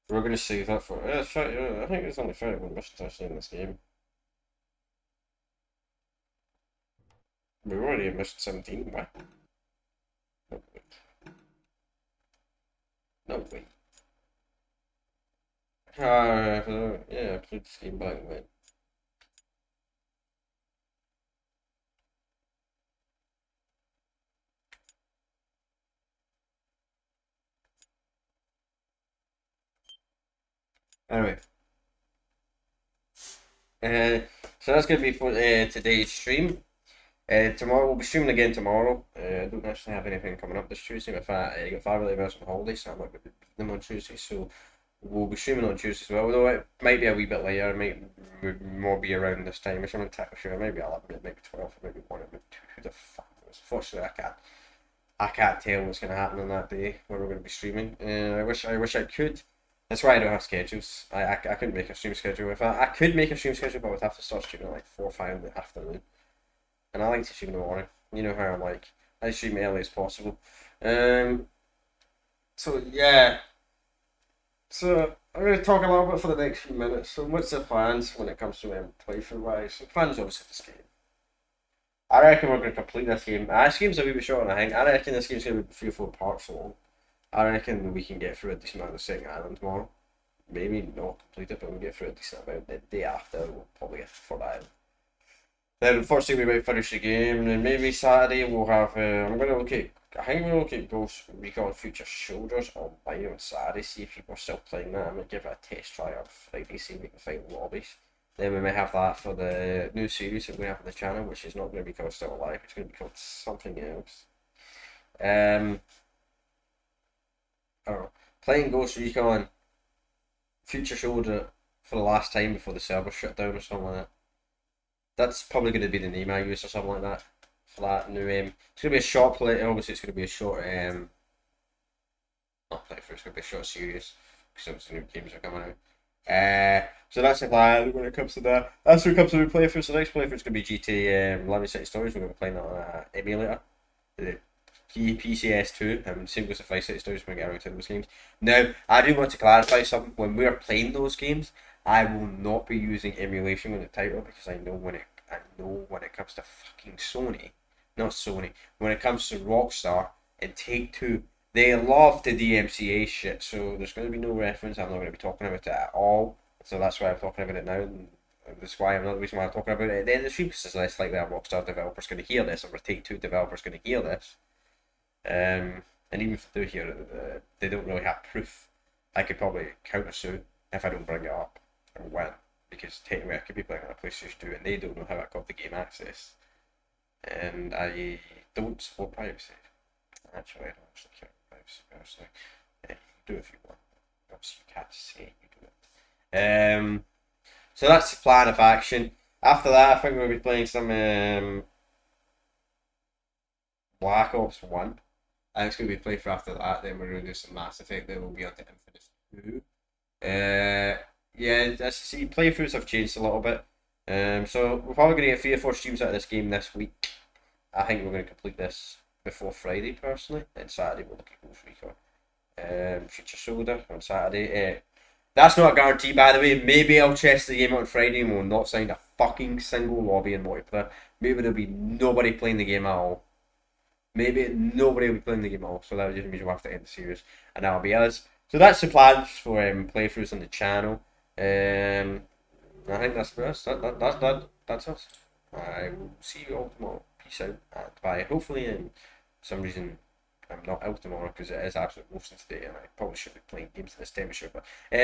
We're going to save that for. I think there's only 31 missions actually in this game. We're already at mission 17. What? No, wait. No, wait. Yeah, I played this game back when. Anyway. So that's going to be for today's stream. Tomorrow, we'll be streaming again tomorrow. I don't actually have anything coming up this Tuesday. I got family members on holiday, so I'm not going to do them on Tuesday. So we'll be streaming on Tuesday as well. Although it might be a wee bit later, it might more be around this time. If I'm entirely sure, maybe 11, maybe 12, maybe 1, maybe 2. Who the fuck knows? Fortunately, I can't tell what's going to happen on that day where we're going to be streaming. I wish I could. That's why I don't have schedules. I couldn't make a stream schedule. If I could make a stream schedule, but I would have to start streaming at like 4 or 5 in the afternoon. And I like to stream in the morning. You know how I'm like. I stream early as possible. So yeah. So I'm going to talk a little bit for the next few minutes. So what's the plans when it comes to playthrough wise? The plans obviously this game. I reckon we're going to complete this game. This game's a wee bit short, I think. I reckon this game's going to be 3 or 4 parts long. I reckon we can get through a decent amount of the second island tomorrow. Maybe not complete it, but we'll get through a decent amount. The day after, we'll probably get through that. Then unfortunately we might finish the game, and then maybe Saturday we'll have, I think I'm going to look at Ghost Recon Future Soldiers online on Saturday, see if people are still playing that. I'm going to give it a test try on Friday, see if we can find lobbies. Then we might have that for the new series that we have on the channel, which is not going to be called Still Alive, it's going to be called something else. I don't know. Playing Ghost Recon Future Soldier for the last time before the server shut down or something like that. That's probably going to be the name I use or something like that for that new it's going to be a short play. Obviously, it's going to be a short not playthrough. It's going to be a short series because some new games are coming out. So that's the plan when it comes to that. That's when it comes to the playthrough. So the next playthrough is going to be GTA 11 City Stories. We're going to be playing that on an emulator. The PCS2, same goes to Vice City Stories when we get around to those games. Now, I do want to clarify something. When we are playing those games, I will not be using emulation with the title because I know when it comes to fucking Sony, not Sony, when it comes to Rockstar and Take-Two, they love the DMCA shit. So there's going to be no reference. I'm not going to be talking about it at all. So that's why I'm talking about it now. And that's why I'm not the reason why I'm talking about it at the end of the stream, because it's less likely a Rockstar developer's going to hear this or a Take-Two developer's going to hear this. And even if they do hear it, they don't really have proof. I could probably countersue if I don't bring it up and win, because technically I could be playing on a PlayStation 2 and they don't know how I got the game access, and I don't support privacy. Actually, I don't actually care about privacy personally. You can do it if you want. Obviously, you can't say you do it. So that's the plan of action. After that, I think we'll be playing some Black Ops 1. I think it's going to be played for after that. Then we're going to do some Mass Effect. Then we'll be on to inFAMOUS 2. Yeah, as you see, playthroughs have changed a little bit. So we're probably going to get 3 or 4 streams out of this game this week. I think we're going to complete this before Friday, personally. And Saturday we'll look at Ghost Recon. Future Soldier on Saturday. That's not a guarantee, by the way. Maybe I'll test the game on Friday and we'll not sign a fucking single lobby in multiplayer. Maybe there'll be nobody playing the game at all. Maybe nobody will be playing the game at all, so that just means we'll have to end the series, and that'll be us. So that's the plans for playthroughs on the channel. I think that's for us. That's us. I will see you all tomorrow. Peace out and bye. Hopefully, for some reason, I'm not out tomorrow because it is absolute roasting today, and I probably should be playing games at this time of show. But